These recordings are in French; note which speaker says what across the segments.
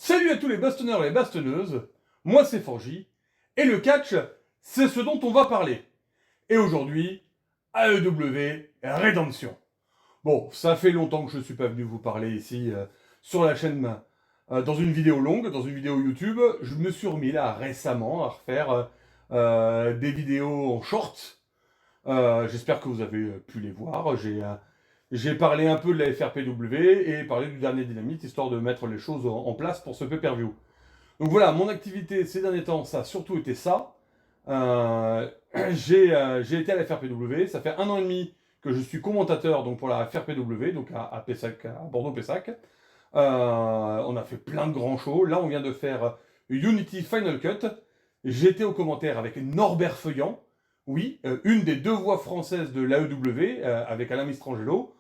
Speaker 1: Salut à tous les bastonneurs et les bastonneuses, moi c'est Forgy, et le catch, c'est ce dont on va parler. Et aujourd'hui, AEW Redemption. Bon, ça fait longtemps que je ne suis pas venu vous parler ici sur la chaîne dans une vidéo longue, dans une vidéo YouTube. Je me suis remis là récemment à refaire des vidéos en short. J'espère que vous avez pu les voir. J'ai parlé un peu de la FRPW et parlé du dernier Dynamite, histoire de mettre les choses en place pour ce pay-per-view. Donc voilà, mon activité ces derniers temps, ça a surtout été ça. Euh, j'ai été à la FRPW, ça fait 1 an et demi que je suis commentateur donc pour la FRPW, donc à Pessac, à Bordeaux-Pessac. On a fait plein de grands shows. Là, on vient de faire Unity Final Cut. J'étais au commentaire avec Norbert Feuillant, oui, une des deux voix françaises de l'AEW, avec Alain Mistrangelo.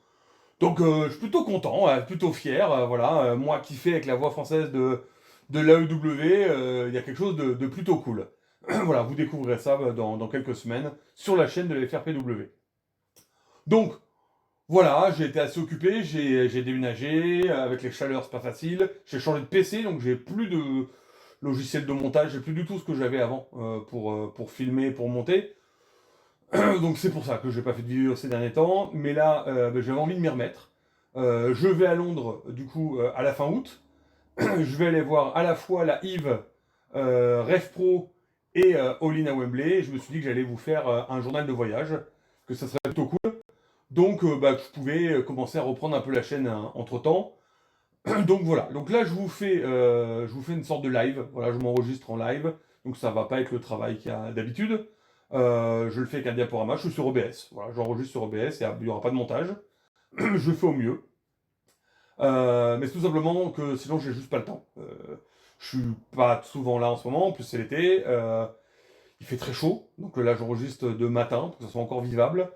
Speaker 1: Donc je suis plutôt content, plutôt fier, voilà. Moi qui fais avec la voix française de l'AEW, il y a quelque chose de plutôt cool. Voilà, vous découvrirez ça dans quelques semaines sur la chaîne de la FRPW. Donc, voilà, j'ai été assez occupé, j'ai déménagé, avec les chaleurs c'est pas facile, j'ai changé de PC, donc j'ai plus de logiciel de montage, j'ai plus du tout ce que j'avais avant pour filmer, pour monter. Donc c'est pour ça que j'ai pas fait de vidéo ces derniers temps, mais là j'avais envie de m'y remettre. Je vais à Londres du coup à la fin août. Je vais aller voir à la fois la Yves, Rêve Pro et All In à Wembley. Et je me suis dit que j'allais vous faire un journal de voyage, que ça serait plutôt cool. Donc que je pouvais commencer à reprendre un peu la chaîne entre temps. Donc voilà, donc là je vous fais une sorte de live, voilà, je m'enregistre en live, donc ça va pas être le travail qu'il y a d'habitude. Je le fais avec un diaporama, je suis sur OBS, voilà, j'enregistre sur OBS, il n'y aura pas de montage, je fais au mieux. Mais c'est tout simplement que sinon j'ai juste pas le temps. Je suis pas souvent là en ce moment, en plus c'est l'été, il fait très chaud, donc là j'enregistre de matin pour que ça soit encore vivable.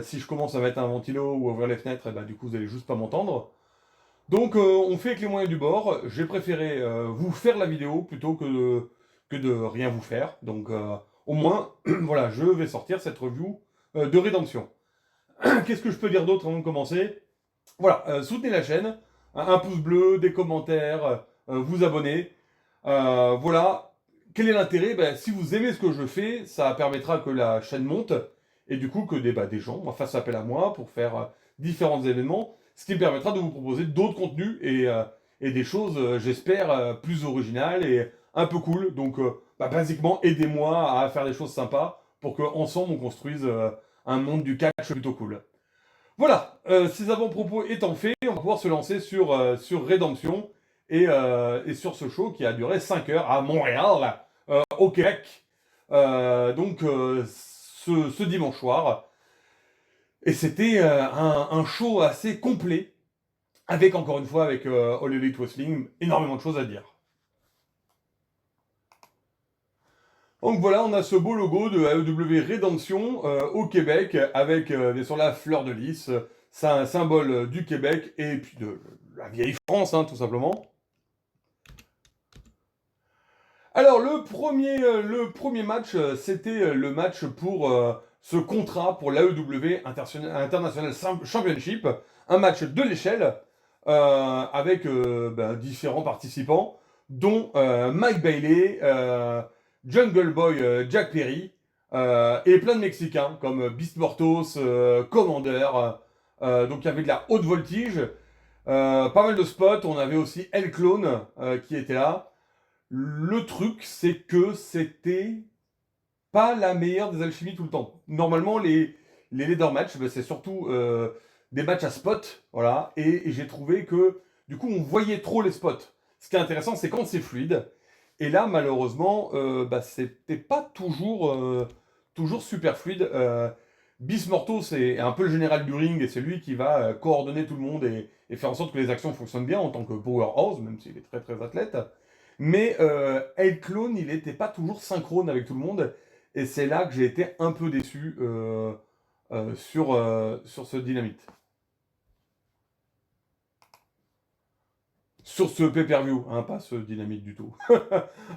Speaker 1: Si je commence à mettre un ventilo ou à ouvrir les fenêtres, et du coup vous allez juste pas m'entendre. Donc on fait avec les moyens du bord. J'ai préféré vous faire la vidéo plutôt que de rien vous faire. Donc au moins, voilà, je vais sortir cette review de Rédemption. Qu'est-ce que je peux dire d'autre avant de commencer? Voilà, soutenez la chaîne, un pouce bleu, des commentaires, vous abonner. Voilà, quel est l'intérêt? Si vous aimez ce que je fais, ça permettra que la chaîne monte et du coup que des gens fassent appel à moi pour faire différents événements, ce qui me permettra de vous proposer d'autres contenus et des choses, j'espère, plus originales et un peu cool. Donc, basiquement, aidez-moi à faire des choses sympas pour qu'ensemble on construise un monde du catch plutôt cool. Voilà, ces avant-propos étant faits, on va pouvoir se lancer sur Redemption et sur ce show qui a duré 5 heures à Montréal, au Québec, ce dimanche soir. Et c'était un show assez complet, avec encore une fois, avec All Elite Wrestling, énormément de choses à dire. Donc voilà, on a ce beau logo de AEW Redemption au Québec, avec bien sûr la fleur de lys, c'est un symbole du Québec et puis de la vieille France, hein, tout simplement. Alors le premier match, c'était le match pour ce contrat pour l'AEW International Championship, un match de l'échelle avec différents participants, dont Mike Bailey, Jungle Boy Jack Perry et plein de Mexicains comme Beast Mortos, Commander. Donc il y avait de la haute voltige, pas mal de spots. On avait aussi El Clone qui était là. Le truc, c'est que c'était pas la meilleure des alchimies tout le temps. Normalement, les leader matchs, c'est surtout des matchs à spot, voilà. Et j'ai trouvé que, du coup, on voyait trop les spots. Ce qui est intéressant, c'est quand c'est fluide. Et là, malheureusement, c'était pas toujours super fluide. Bismorto, c'est un peu le général du ring et c'est lui qui va coordonner tout le monde et faire en sorte que les actions fonctionnent bien en tant que powerhouse, même s'il est très très athlète. Mais El Clone, il n'était pas toujours synchrone avec tout le monde. Et c'est là que j'ai été un peu déçu sur ce Dynamite. Sur ce pay-per-view, hein, pas ce Dynamite du tout.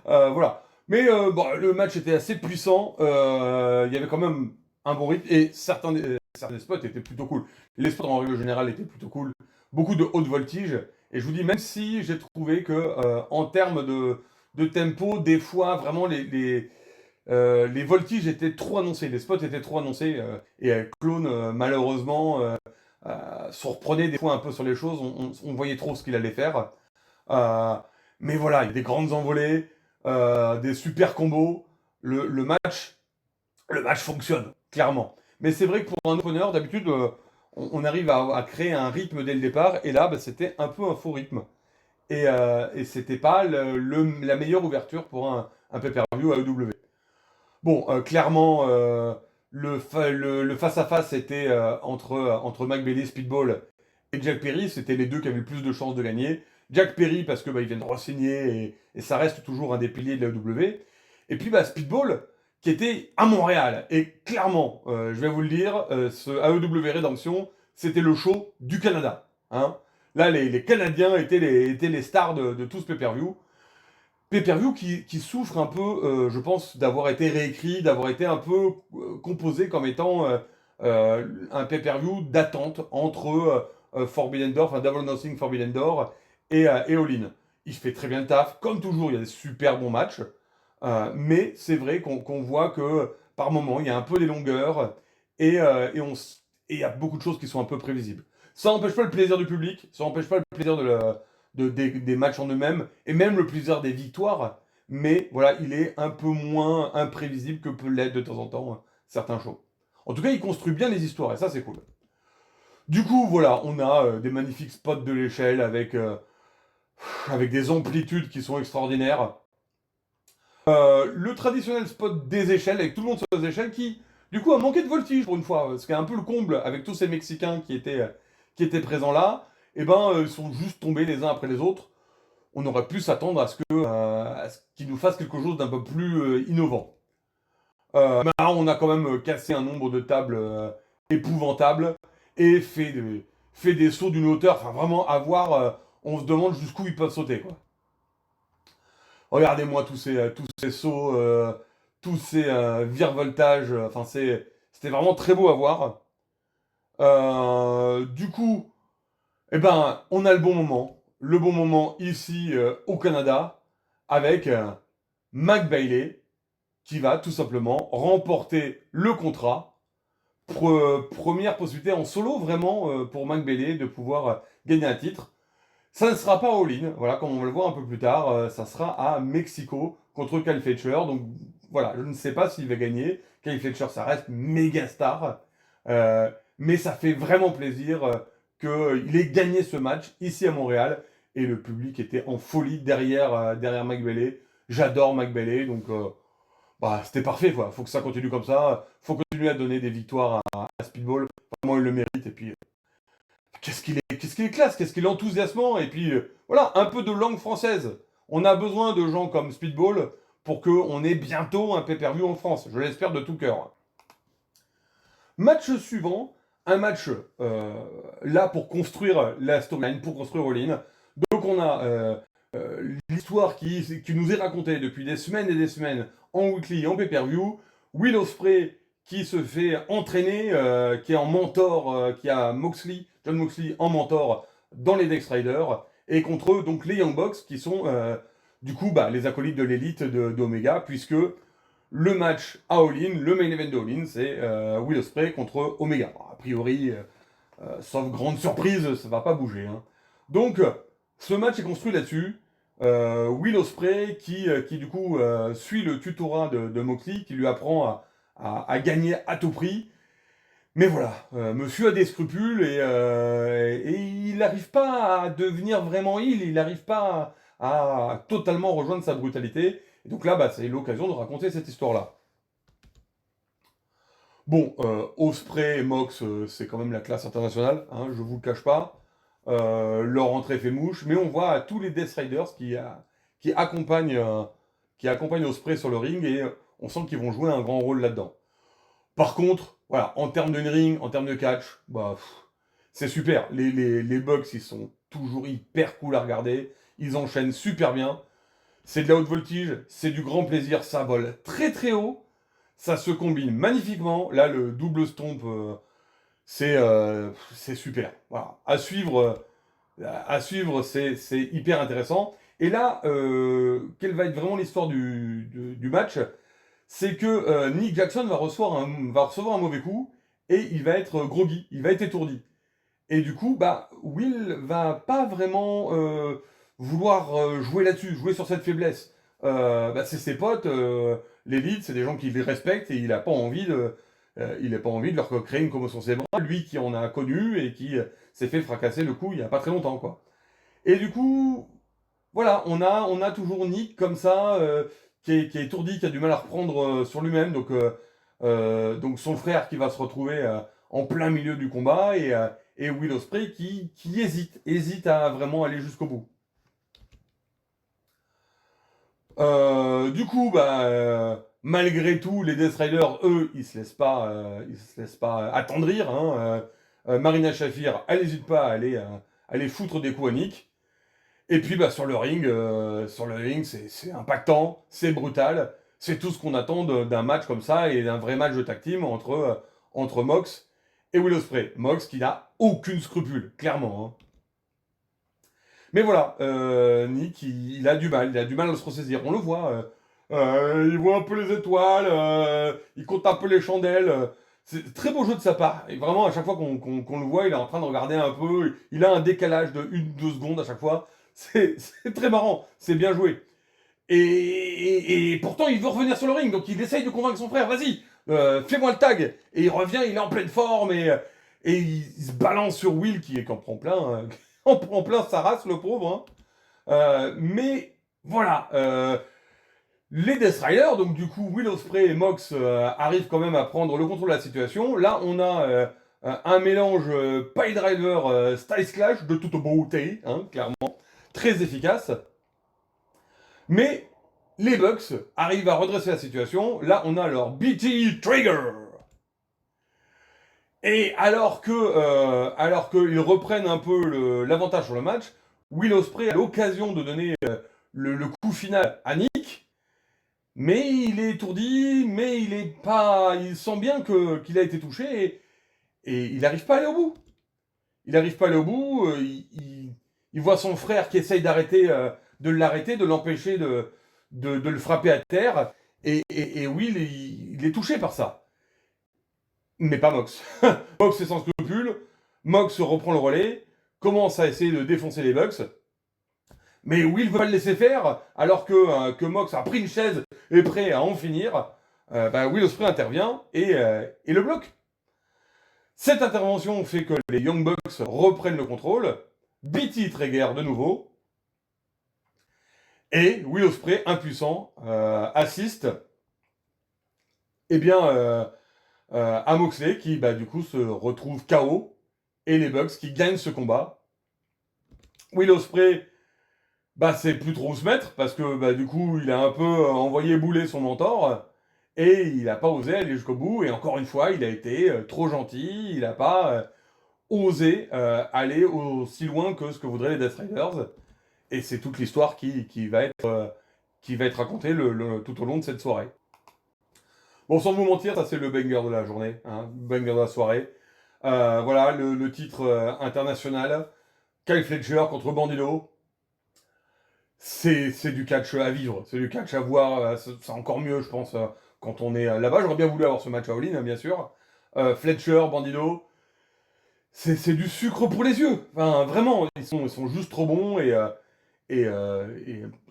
Speaker 1: Voilà. Mais le match était assez puissant. Il y avait quand même un bon rythme. Et certains des spots étaient plutôt cool. Les spots en règle générale étaient plutôt cool. Beaucoup de haute voltige. Et je vous dis, même si j'ai trouvé que en termes de tempo, des fois, vraiment, les voltiges étaient trop annoncés, les spots étaient trop annoncés, et Clone, malheureusement, se reprenait des fois un peu sur les choses, on voyait trop ce qu'il allait faire. Euh, mais voilà, il y a des grandes envolées, des super combos, le match, le match fonctionne, clairement. Mais c'est vrai que pour un opener, d'habitude, on arrive à créer un rythme dès le départ, et là, bah, c'était un peu un faux rythme. Et c'était pas la meilleure ouverture pour un pay-per-view à EW. Bon, clairement, le face-à-face était entre Mike Bailey, Speedball et Jack Perry. C'était les deux qui avaient le plus de chances de gagner. Jack Perry, parce que bah, ils viennent de re-signer et ça reste toujours un des piliers de la AEW. Et puis bah, Speedball, qui était à Montréal. Et clairement, je vais vous le dire, ce AEW Redemption, c'était le show du Canada. Hein. Là, les Canadiens étaient les stars de tout ce pay-per-view. Pay-per-view qui souffre un peu, je pense, d'avoir été réécrit, d'avoir été un peu composé comme étant un pay-per-view d'attente entre Forbidden Door, enfin Double or Nothing Forbidden Door et All In. Il fait très bien le taf, comme toujours, il y a des super bons matchs, mais c'est vrai qu'on voit que par moment, il y a un peu des longueurs et il y a beaucoup de choses qui sont un peu prévisibles. Ça n'empêche pas le plaisir du public, ça n'empêche pas le plaisir des matchs en eux-mêmes, et même le plaisir des victoires, mais voilà, il est un peu moins imprévisible que peut l'être de temps en temps certains shows. En tout cas, il construit bien les histoires, et ça c'est cool. Du coup, voilà, on a des magnifiques spots de l'échelle avec des amplitudes qui sont extraordinaires. Le traditionnel spot des échelles, avec tout le monde sur les échelles, qui, du coup, a manqué de voltige pour une fois, ce qui est un peu le comble avec tous ces Mexicains qui étaient présents là. Et ben, ils sont juste tombés les uns après les autres. On aurait pu s'attendre à ce qu'ils nous fassent quelque chose d'un peu plus innovant. Mais là, on a quand même cassé un nombre de tables épouvantables et fait des sauts d'une hauteur, enfin vraiment à voir, on se demande jusqu'où ils peuvent sauter, quoi. Regardez-moi tous ces sauts, tous ces virevoltages, enfin c'était vraiment très beau à voir. Du coup, eh ben, on a le bon moment ici au Canada, avec Mac Bailey, qui va tout simplement remporter le contrat. Première possibilité en solo vraiment pour Mac Bailey de pouvoir gagner un titre. Ça ne sera pas all-in, voilà, comme on va le voir un peu plus tard, ça sera à Mexico contre Kyle Fletcher. Donc voilà, je ne sais pas s'il va gagner. Kyle Fletcher, ça reste méga star. Mais ça fait vraiment plaisir qu'il ait gagné ce match ici à Montréal. Et le public était en folie derrière Mac Bailey. J'adore Mac Bailey, donc bah, c'était parfait, quoi. Faut que ça continue comme ça. Faut continuer à donner des victoires à Speedball. Vraiment, il le mérite. Et puis, qu'est-ce qu'il est classe, qu'est-ce qu'il est enthousiasmant. Et puis, voilà, un peu de langue française. On a besoin de gens comme Speedball pour qu'on ait bientôt un pay-per-view en France. Je l'espère de tout cœur. Match suivant, un match là pour construire la storyline, pour construire All-In. Donc on a l'histoire qui nous est racontée depuis des semaines et des semaines en weekly, en pay-per-view. Will Ospreay qui se fait entraîner, qui est en mentor, qui a John Moxley en mentor dans les Dex Riders, et contre eux, donc les Young Bucks qui sont du coup bah, les acolytes de l'élite d'Omega, puisque le match à All-In, le main event de All-In, c'est Will Ospreay contre Omega. Bon, a priori, sauf grande surprise, ça va pas bouger. Hein. Donc, ce match est construit là-dessus. Will Ospreay qui du coup suit le tutorat de Moxley, qui lui apprend à gagner à tout prix. Mais voilà, monsieur a des scrupules et il n'arrive pas à devenir vraiment il n'arrive pas à totalement rejoindre sa brutalité. Et donc là, bah, c'est l'occasion de raconter cette histoire-là. Bon, Ospreay et Mox, c'est quand même la classe internationale, hein, je vous le cache pas. Leur entrée fait mouche, mais on voit tous les Death Riders qui accompagnent, qui accompagnent Ospreay sur le ring, et on sent qu'ils vont jouer un grand rôle là-dedans. Par contre, voilà, en termes de ring, en termes de catch, bah, c'est super. Les Bucks, ils sont toujours hyper cool à regarder. Ils enchaînent super bien. C'est de la haute voltige, c'est du grand plaisir, ça vole très très haut. Ça se combine magnifiquement. Là, le double stomp, c'est super. Voilà. À suivre à suivre, c'est hyper intéressant. Et là, quelle va être vraiment l'histoire du match? C'est que Nick Jackson va recevoir un mauvais coup et il va être groggy, il va être étourdi. Et du coup, bah, Will va pas vraiment vouloir jouer là-dessus, jouer sur cette faiblesse. Bah, c'est ses potes, l'élite, c'est des gens qui les respectent et il n'a pas envie de leur créer une commotion cérébrale. Lui qui en a connu et qui s'est fait fracasser le cou il y a pas très longtemps, quoi. Et du coup, voilà, on a toujours Nick comme ça, qui est étourdi, qui a du mal à reprendre sur lui-même. Donc son frère qui va se retrouver en plein milieu du combat et Will Ospreay qui hésite à vraiment aller jusqu'au bout. Du coup, malgré tout, les Death Riders, eux, ils se laissent pas attendrir. Hein. Marina Shafir, elle n'hésite pas à aller foutre des coups à Nick. Et puis bah, sur le ring, c'est impactant, c'est brutal, c'est tout ce qu'on attend d'un match comme ça et d'un vrai match de tag team entre Mox et Will Ospreay. Mox qui n'a aucune scrupule, clairement. Hein. Mais voilà, Nick, il a du mal à se ressaisir. On le voit, il voit un peu les étoiles, il compte un peu les chandelles. C'est très beau jeu de sa part. Et vraiment, à chaque fois qu'on le voit, il est en train de regarder un peu. Il a un décalage de 1-2 secondes à chaque fois. C'est très marrant, c'est bien joué. Et pourtant, il veut revenir sur le ring, donc il essaye de convaincre son frère, vas-y, fais-moi le tag. Et il revient, il est en pleine forme, et il se balance sur Will, qui en prend plein, en prend plein sa race, le pauvre. Hein. Mais voilà, les Death Riders, donc du coup, Will Ospreay et Mox arrivent quand même à prendre le contrôle de la situation. Là, on a un mélange Pile Driver, Styles Clash de toute beauté, hein, clairement, très efficace. Mais les Bucks arrivent à redresser la situation. Là, on a leur BT Trigger. Et alors qu'ils reprennent un peu l'avantage sur le match, Will Ospreay a l'occasion de donner le coup final à Nick, mais il est étourdi, mais il est pas, il sent bien qu'il a été touché et il n'arrive pas à aller au bout. Il n'arrive pas à aller au bout. Il voit son frère qui essaye de l'arrêter, de l'empêcher de le frapper à terre. Et Will, il est touché par ça. Mais pas Mox. Mox est sans scrupule. Mox reprend le relais, commence à essayer de défoncer les Bucks. Mais Will veut pas le laisser faire, alors que Mox a pris une chaise et est prêt à en finir. Will Ospreay intervient et le bloque. Cette intervention fait que les Young Bucks reprennent le contrôle. BT Trigger de nouveau. Et Will Ospreay, impuissant, assiste à Moxley qui du coup se retrouve KO et les Bucks qui gagnent ce combat. Will Ospreay, c'est plus trop où se mettre parce que du coup il a un peu envoyé bouler son mentor et il n'a pas osé aller jusqu'au bout. Et encore une fois, il a été trop gentil, il n'a pas osé aller aussi loin que ce que voudraient les Death Riders. Et c'est toute l'histoire qui va être racontée tout au long de cette soirée. Bon, sans vous mentir, ça c'est le banger de la journée, hein, banger de la soirée. Voilà, le titre international, Kyle Fletcher contre Bandido. C'est du catch à vivre, c'est du catch à voir, c'est encore mieux, je pense, quand on est là-bas. J'aurais bien voulu avoir ce match à All-In, hein, bien sûr. Fletcher, Bandido, c'est du sucre pour les yeux. Enfin, vraiment, ils sont juste trop bons et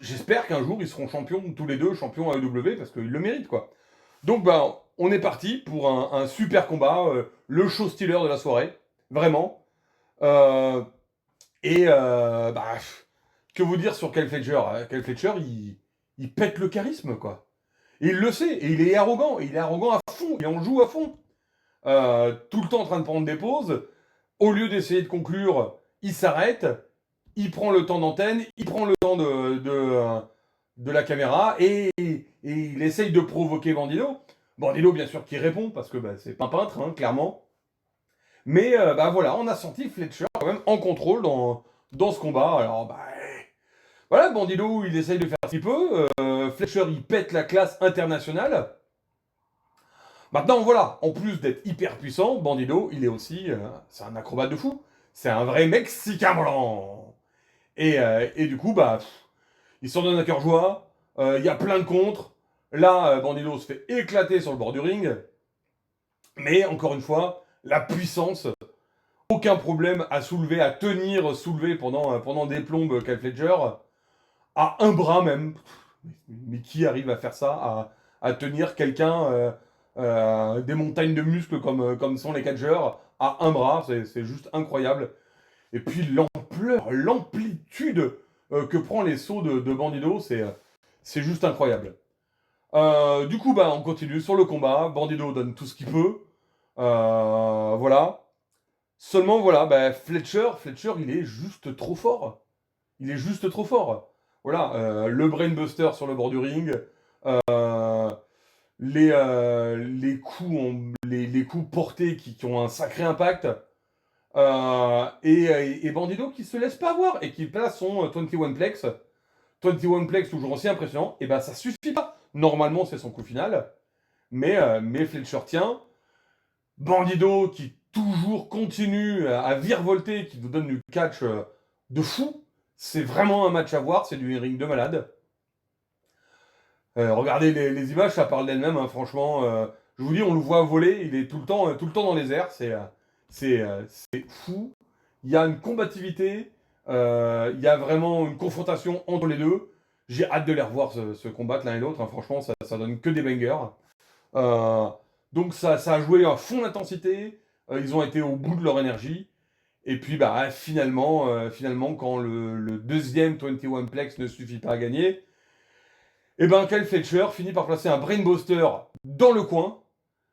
Speaker 1: j'espère qu'un jour ils seront champions, tous les deux, champions AEW, parce qu'ils le méritent, quoi. Donc, on est parti pour un super combat, le show stealer de la soirée, vraiment. Euh, que vous dire sur Kyle Fletcher? Kyle Fletcher, il pète le charisme, quoi. Et il le sait, et il est arrogant à fond, il en joue à fond. Tout le temps en train de prendre des pauses. Au lieu d'essayer de conclure, il s'arrête, il prend le temps d'antenne, il prend le temps de la caméra, et il essaye de provoquer Bandido. Bandido, bien sûr, qui répond, parce que c'est pas un peintre, hein, clairement. Mais voilà, on a senti Fletcher quand même en contrôle dans ce combat. Alors, voilà, Bandido, il essaye de faire un petit peu. Fletcher, il pète la classe internationale. Maintenant, voilà, en plus d'être hyper puissant, Bandido, il est aussi, c'est un acrobate de fou. C'est un vrai Mexicain blanc. Et du coup, il s'en donne à cœur joie. Il y a plein de contres. Là, Bandido se fait éclater sur le bord du ring. Mais encore une fois, la puissance, aucun problème à soulever, à tenir soulevé pendant des plombes Kyle Fletcher, à un bras même. Mais qui arrive à faire ça, à tenir quelqu'un, des montagnes de muscles comme sont les catcheurs, à un bras, c'est juste incroyable. Et puis l'ampleur, l'amplitude que prend les sauts de Bandido, c'est juste incroyable. Du coup, on continue sur le combat. Bandido donne tout ce qu'il peut. Voilà. Seulement, voilà, Fletcher, il est juste trop fort. Il est juste trop fort. Voilà, le brainbuster sur le bord du ring, euh, les coups portés qui ont un sacré impact, et Bandido qui se laisse pas avoir et qui place son 21 Plex. 21 Plex toujours aussi impressionnant, et ça suffit pas. Normalement, c'est son coup final, mais Fletcher tient. Bandido qui toujours continue à virevolter, qui nous donne du catch de fou. C'est vraiment un match à voir, c'est du ring de malade. Regardez les images, ça parle d'elle-même, hein, franchement. Je vous dis, on le voit voler, il est tout le temps dans les airs, c'est fou. Il y a une combativité, il y a vraiment une confrontation entre les deux. J'ai hâte de les revoir se combattre l'un et l'autre, hein, franchement, ça donne que des bangers. Euh, donc ça a joué à fond d'intensité, ils ont été au bout de leur énergie. Et puis finalement quand le deuxième 21 Plex ne suffit pas à gagner, Kyle Fletcher finit par placer un brainbuster dans le coin,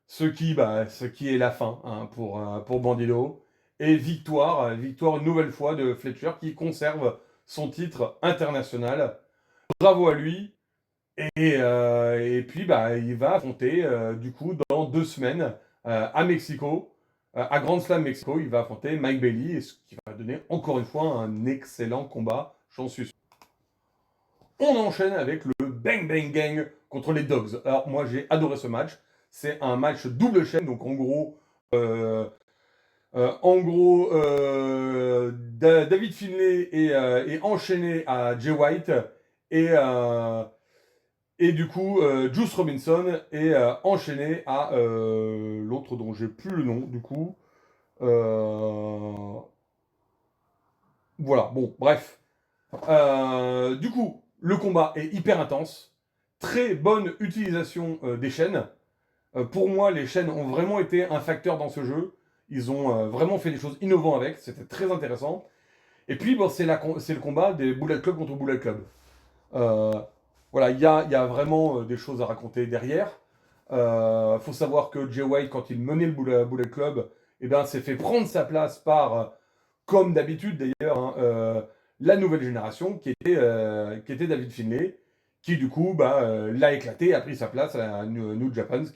Speaker 1: ce qui est la fin, hein, pour Bandido. Et victoire une nouvelle fois de Fletcher qui conserve son titre international. Bravo à lui. Et puis il va affronter du coup dans 2 semaines à Mexico, à Grand Slam Mexico, il va affronter Mike Bailey, ce qui va donner encore une fois un excellent combat, j'en suis sûr. On enchaîne avec le Bang Bang Gang contre les Dogs. Alors moi j'ai adoré ce match. C'est un match double chaîne, donc David Finlay est enchaîné à Jay White et, euh, et du coup Juice Robinson est enchaîné à l'autre dont j'ai plus le nom du coup. Euh, voilà, bon, bref. Du coup, le combat est hyper intense. Très bonne utilisation des chaînes. Pour moi, les chaînes ont vraiment été un facteur dans ce jeu. Ils ont vraiment fait des choses innovantes avec. C'était très intéressant. Et puis, c'est le combat des Bullet Club contre Bullet Club. Euh, voilà, il y a vraiment des choses à raconter derrière. Faut savoir que Jay White, quand il menait le Bullet Club, s'est fait prendre sa place par, comme d'habitude d'ailleurs, hein, la nouvelle génération qui était David Finlay, qui du coup l'a éclaté, a pris sa place à New Japan, ce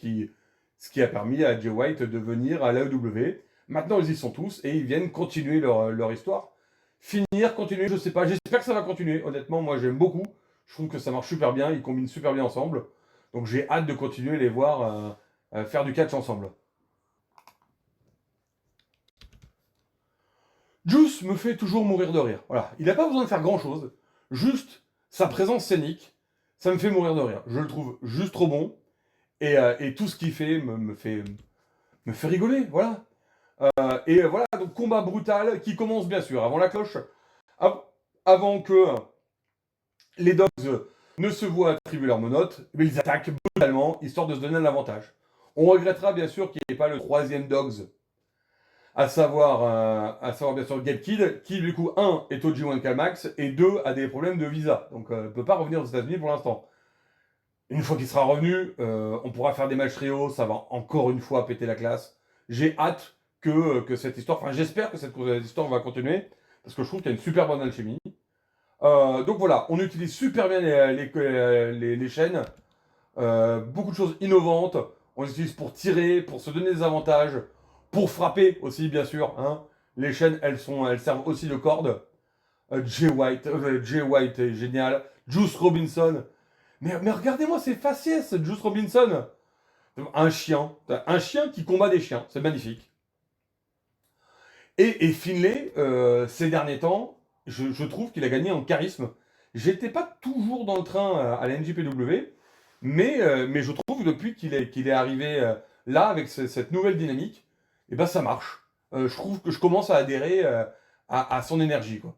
Speaker 1: qui a permis à Jay White de venir à l'AEW. Maintenant ils y sont tous et ils viennent continuer leur histoire. Continuer, je sais pas, j'espère que ça va continuer. Honnêtement, moi j'aime beaucoup. Je trouve que ça marche super bien, ils combinent super bien ensemble. Donc j'ai hâte de continuer les voir faire du catch ensemble. Juice me fait toujours mourir de rire. Voilà, il n'a pas besoin de faire grand chose. Juste sa présence scénique, ça me fait mourir de rire. Je le trouve juste trop bon. Et tout ce qu'il fait me fait rigoler. Voilà. Et voilà, donc combat brutal qui commence bien sûr avant la cloche. Avant que les Dogs ne se voient attribuer leur monote, mais ils attaquent brutalement, histoire de se donner un avantage. On regrettera bien sûr qu'il n'y ait pas le troisième Dogs, à savoir bien sûr Gabe Kidd, qui du coup, 1 est au G1 Calmax, et 2 a des problèmes de visa, donc ne peut pas revenir aux États-Unis pour l'instant. Une fois qu'il sera revenu, on pourra faire des matchs trio, ça va encore une fois péter la classe. J'ai hâte que cette histoire, enfin j'espère que cette histoire va continuer, parce que je trouve qu'il y a une super bonne alchimie. Donc voilà, on utilise super bien les chaînes. Beaucoup de choses innovantes. On les utilise pour tirer, pour se donner des avantages, pour frapper aussi, bien sûr. Hein. Les chaînes, elles servent aussi de corde. Jay White est génial. Juice Robinson. Mais regardez-moi ces faciès, Juice Robinson. Un chien qui combat des chiens. C'est magnifique. Et Finlay, ces derniers temps, je trouve qu'il a gagné en charisme. J'étais pas toujours dans le train à la NJPW, mais je trouve que depuis qu'il est arrivé là, avec cette nouvelle dynamique, et ben ça marche. Je trouve que je commence à adhérer à son énergie, quoi.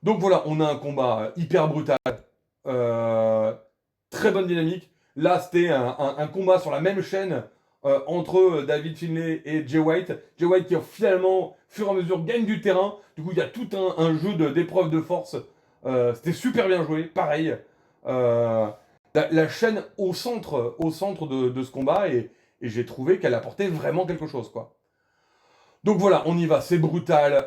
Speaker 1: Donc voilà, on a un combat hyper brutal, euh, très bonne dynamique. Là, c'était un combat sur la même chaîne entre David Finlay et Jay White. Jay White qui finalement, au fur et à mesure, gagne du terrain. Du coup, il y a tout un jeu d'épreuve de force. C'était super bien joué, pareil. Euh, la chaîne au centre de ce combat et j'ai trouvé qu'elle apportait vraiment quelque chose, quoi. Donc voilà, on y va, c'est brutal,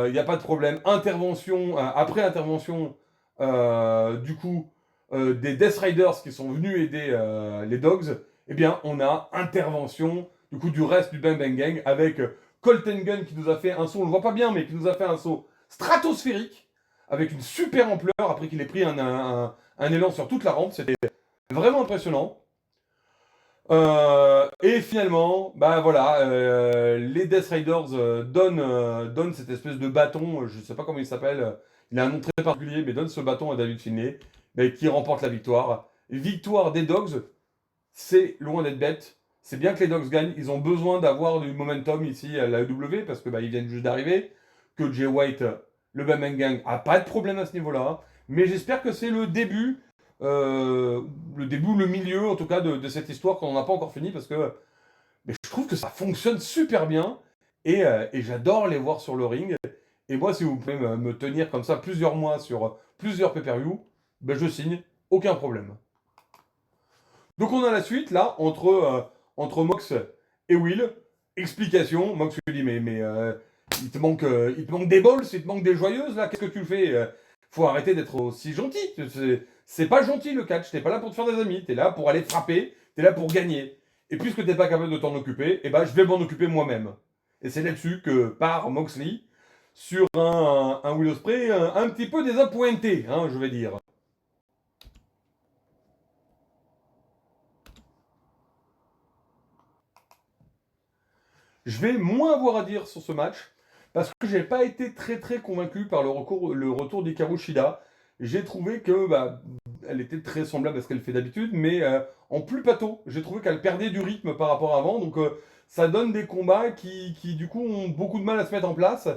Speaker 1: il n'y a pas de problème. Intervention, après intervention, du coup, des Death Riders qui sont venus aider les Dogs, eh bien, on a intervention, du coup, du reste du Bang Bang Gang, avec Colton Gun qui nous a fait un saut, on le voit pas bien, mais qui nous a fait un saut stratosphérique, avec une super ampleur, après qu'il ait pris un élan sur toute la rampe, c'était vraiment impressionnant. Et finalement, bah voilà, les Death Riders donnent cette espèce de bâton, je sais pas comment il s'appelle, il a un nom très particulier, mais donne ce bâton à David Finlay, mais qui remporte la victoire. Victoire des Dogs, c'est loin d'être bête. C'est bien que les Dogs gagnent, ils ont besoin d'avoir du momentum ici à la EW, parce que bah, ils viennent juste d'arriver, que Jay White, le Batman Gang, a pas de problème à ce niveau-là, mais j'espère que c'est le début, le milieu en tout cas de cette histoire qu'on n'a pas encore fini parce que mais je trouve que ça fonctionne super bien et j'adore les voir sur le ring. Et moi, si vous pouvez me tenir comme ça plusieurs mois sur plusieurs pay-per-view, ben je signe, aucun problème. Donc on a la suite là entre Mox et Will. Explication. Mox lui dit mais il te manque des balls, il te manque des joyeuses là. Qu'est-ce que tu fais? Faut arrêter d'être aussi gentil. C'est pas gentil le catch. T'es pas là pour te faire des amis. T'es là pour aller frapper. T'es là pour gagner. Et puisque t'es pas capable de t'en occuper, eh ben je vais m'en occuper moi-même. Et c'est là-dessus que part Moxley sur un Will Ospreay un petit peu désappointé, hein, je vais dire. Je vais moins avoir à dire sur ce match parce que j'ai pas été très très convaincu par le retour d'Hikaru Shida. J'ai trouvé que bah, elle était très semblable à ce qu'elle fait d'habitude, mais en plus pâteau. J'ai trouvé qu'elle perdait du rythme par rapport à avant, donc ça donne des combats qui du coup ont beaucoup de mal à se mettre en place.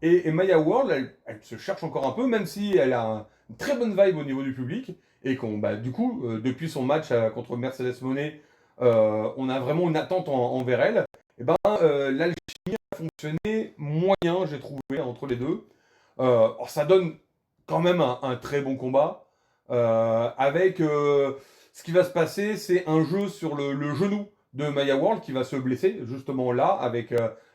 Speaker 1: Et Maya World, elle se cherche encore un peu, même si elle a une très bonne vibe au niveau du public et qu'on bah, du coup depuis son match contre Mercedes Moné, on a vraiment une attente envers elle. Et ben l'alchimie a fonctionné moyen, j'ai trouvé, entre les deux. Alors, ça donne quand même un très bon combat. Avec ce qui va se passer, c'est un jeu sur le genou de Maya World qui va se blesser, justement là, avec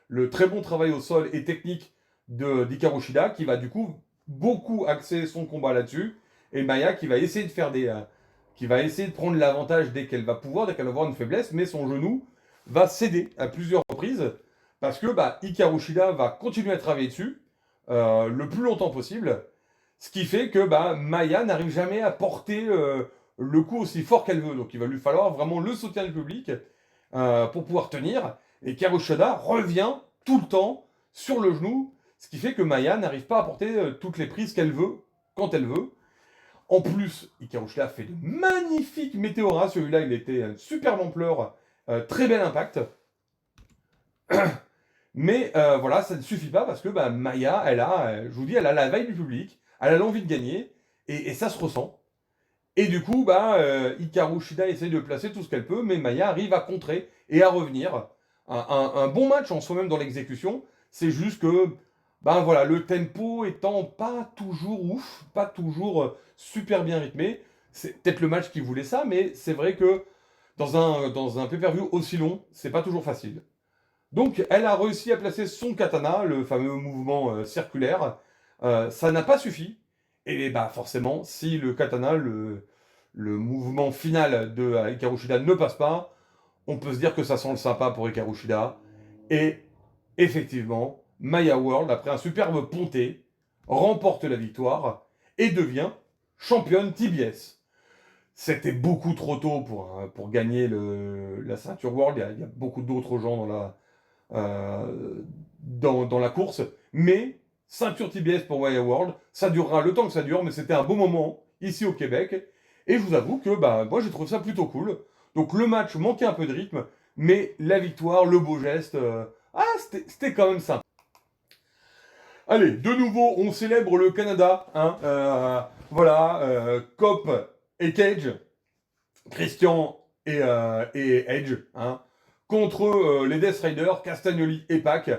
Speaker 1: le très bon travail au sol et technique d'Hikaru Shida, qui va du coup beaucoup axer son combat là-dessus. Et Maya qui va essayer de faire qui va essayer de prendre l'avantage dès qu'elle va pouvoir, dès qu'elle va avoir une faiblesse, mais son genou va céder à plusieurs reprises parce que bah, Hikaru Shida va continuer à travailler dessus le plus longtemps possible, ce qui fait que bah, Maya n'arrive jamais à porter le coup aussi fort qu'elle veut. Donc il va lui falloir vraiment le soutien du public pour pouvoir tenir. Et Hikaru Shida revient tout le temps sur le genou, ce qui fait que Maya n'arrive pas à porter toutes les prises qu'elle veut quand elle veut. En plus, Hikaru Shida fait de magnifiques météoras. Celui-là, il était une superbe ampleur, très bel impact. Mais voilà, ça ne suffit pas parce que bah, Maya, je vous dis, elle a la veille du public, elle a l'envie de gagner, et ça se ressent. Et du coup, bah, Hikaru Shida essaie de placer tout ce qu'elle peut, mais Maya arrive à contrer et à revenir. Un bon match en soi-même dans l'exécution, c'est juste que ben voilà, le tempo étant pas toujours ouf, pas toujours super bien rythmé. C'est peut-être le match qui voulait ça, mais c'est vrai que dans un pay-per-view aussi long, c'est pas toujours facile. Donc, elle a réussi à placer son katana, le fameux mouvement circulaire. Ça n'a pas suffi. Et bah forcément, si le katana, le mouvement final de Hikaru Shida ne passe pas, on peut se dire que ça sent le sympa pour Hikaru Shida. Et effectivement, Maya World, après un superbe ponté, remporte la victoire et devient championne TBS. C'était beaucoup trop tôt pour gagner la ceinture World. Il y a beaucoup d'autres gens dans la course, mais ceinture TBS pour Wire World, ça durera le temps que ça dure, mais c'était un beau moment ici au Québec, et je vous avoue que bah, moi j'ai trouvé ça plutôt cool. Donc le match manquait un peu de rythme, mais la victoire, le beau geste, c'était quand même sympa. Allez, de nouveau, on célèbre le Canada, hein, voilà, Cop et Cage, Christian et Edge, hein, contre les Death Riders, Castagnoli et Pac,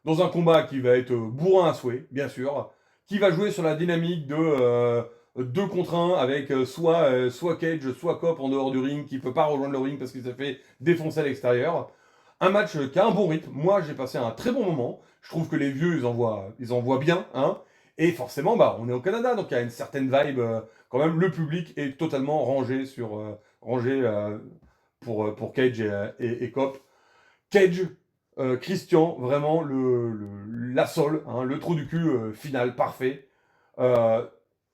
Speaker 1: dans un combat qui va être bourrin à souhait, bien sûr, qui va jouer sur la dynamique de 2 contre 1 avec soit Cage, soit Cop en dehors du ring, qui peut pas rejoindre le ring parce qu'il s'est fait défoncer à l'extérieur. Un match qui a un bon rythme. Moi, j'ai passé un très bon moment. Je trouve que les vieux, ils en voient bien, hein. Et forcément, bah, on est au Canada, donc il y a une certaine vibe. Quand même, le public est totalement rangé pour Cage et Cop. Cage, Christian, vraiment la sole, hein, le trou du cul final, parfait. Euh,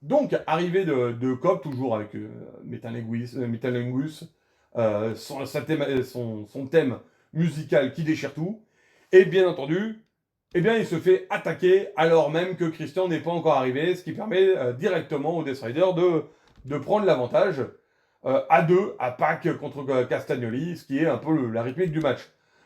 Speaker 1: donc, arrivée de Cop, toujours avec Metalingus, son thème musical qui déchire tout. Et bien entendu, eh bien, il se fait attaquer alors même que Christian n'est pas encore arrivé, ce qui permet directement au Death Rider de prendre l'avantage à 2 à Pac contre Castagnoli, ce qui est un peu la rythmique du match.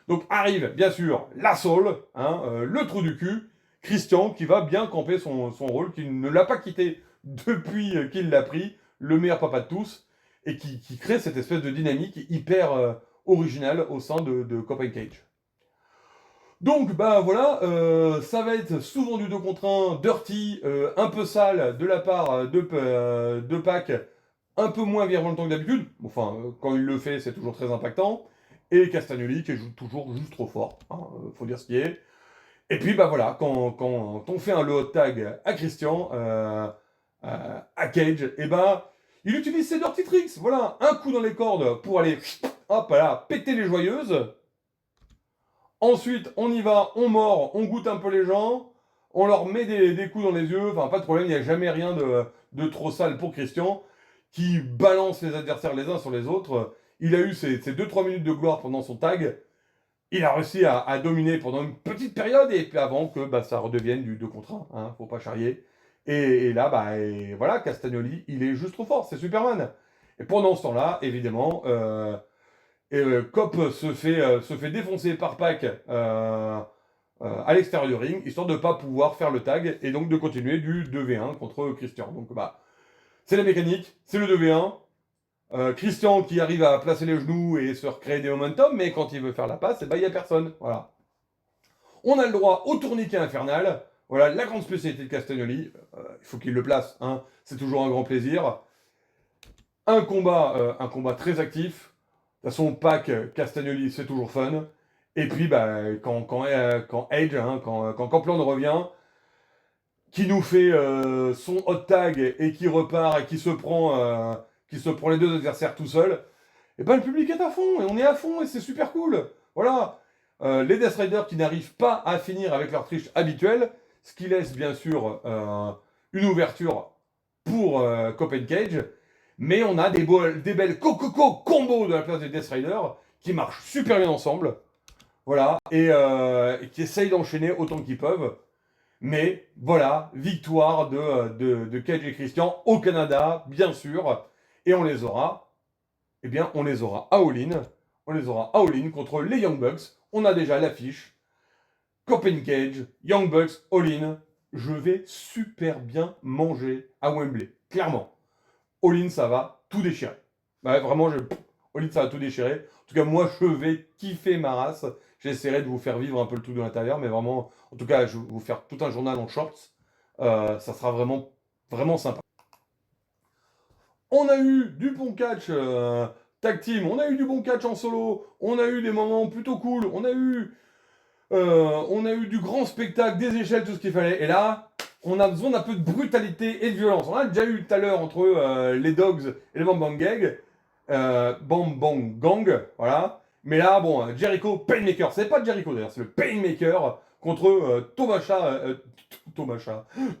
Speaker 1: Donc arrive, bien sûr, la Soul, hein, le trou du cul, Christian qui va bien camper son rôle, qui ne l'a pas quitté depuis qu'il l'a pris, le meilleur papa de tous, et qui crée cette espèce de dynamique hyper originale au sein de Cop Cage. Donc, bah voilà, ça va être souvent du 2 contre 1, dirty, un peu sale de la part de Pac, un peu moins virevoltant que d'habitude. Enfin, quand il le fait, c'est toujours très impactant. Et Castagnoli qui joue toujours juste trop fort, hein, faut dire ce qui est. Et puis, bah voilà, quand on fait un low tag à Christian, à Cage, et bah, il utilise ses dirty tricks. Voilà, un coup dans les cordes pour aller, hop là, péter les joyeuses. Ensuite, on y va, on mord, on goûte un peu les gens, on leur met des coups dans les yeux, enfin pas de problème, il n'y a jamais rien de trop sale pour Christian, qui balance les adversaires les uns sur les autres. Il a eu ses 2-3 minutes de gloire pendant son tag, il a réussi à dominer pendant une petite période, et puis avant que bah, ça redevienne du 2 contre 1, hein, faut pas charrier. Et là, bah, voilà, Castagnoli, il est juste trop fort, c'est Superman. Et pendant ce temps-là, évidemment, Cop se fait défoncer par Pac à l'extérieur du ring, histoire de ne pas pouvoir faire le tag et donc de continuer du 2v1 contre Christian. Donc bah, c'est la mécanique, c'est le 2v1. Christian qui arrive à placer les genoux et se recréer des momentum, mais quand il veut faire la passe, il n'y a personne. Voilà. On a le droit au tourniquet infernal. Voilà la grande spécialité de Castagnoli. Il faut qu'il le place, hein. C'est toujours un grand plaisir. Un combat très actif. De toute façon, Pac, Castagnoli, c'est toujours fun. Et puis, bah, quand Edge, hein, quand Copeland revient, qui nous fait son hot tag et qui repart et qui se prend les 2 adversaires tout seul, et ben le public est à fond et on est à fond et c'est super cool. Voilà. Les Death Riders qui n'arrivent pas à finir avec leur triche habituelle, ce qui laisse bien sûr une ouverture pour Cop Cage. Mais on a des belles combos de la place des Death Riders qui marchent super bien ensemble. Voilà. Et qui essayent d'enchaîner autant qu'ils peuvent. Mais voilà, victoire de Cage et Christian au Canada, bien sûr. Et on les aura. Eh bien, on les aura à All-In. On les aura à All-In contre les Young Bucks. On a déjà l'affiche. Cop Cage, Young Bucks, All-In. Je vais super bien manger à Wembley. Clairement. All-In, ça va tout déchirer. Ouais, vraiment, All-In, ça va tout déchirer. En tout cas, moi, je vais kiffer ma race. J'essaierai de vous faire vivre un peu le truc de l'intérieur, mais vraiment, en tout cas, je vais vous faire tout un journal en shorts. Ça sera vraiment, vraiment sympa. On a eu du bon catch tag team, on a eu du bon catch en solo, on a eu des moments plutôt cool, on a eu du grand spectacle, des échelles, tout ce qu'il fallait. Et là, on a besoin d'un peu de brutalité et de violence. On a déjà eu tout à l'heure entre les Dogs et les Bang Bang Gang. Bang Bang Gang, voilà. Mais là, bon, Jericho Painmaker, c'est pas Jericho d'ailleurs, c'est le Painmaker contre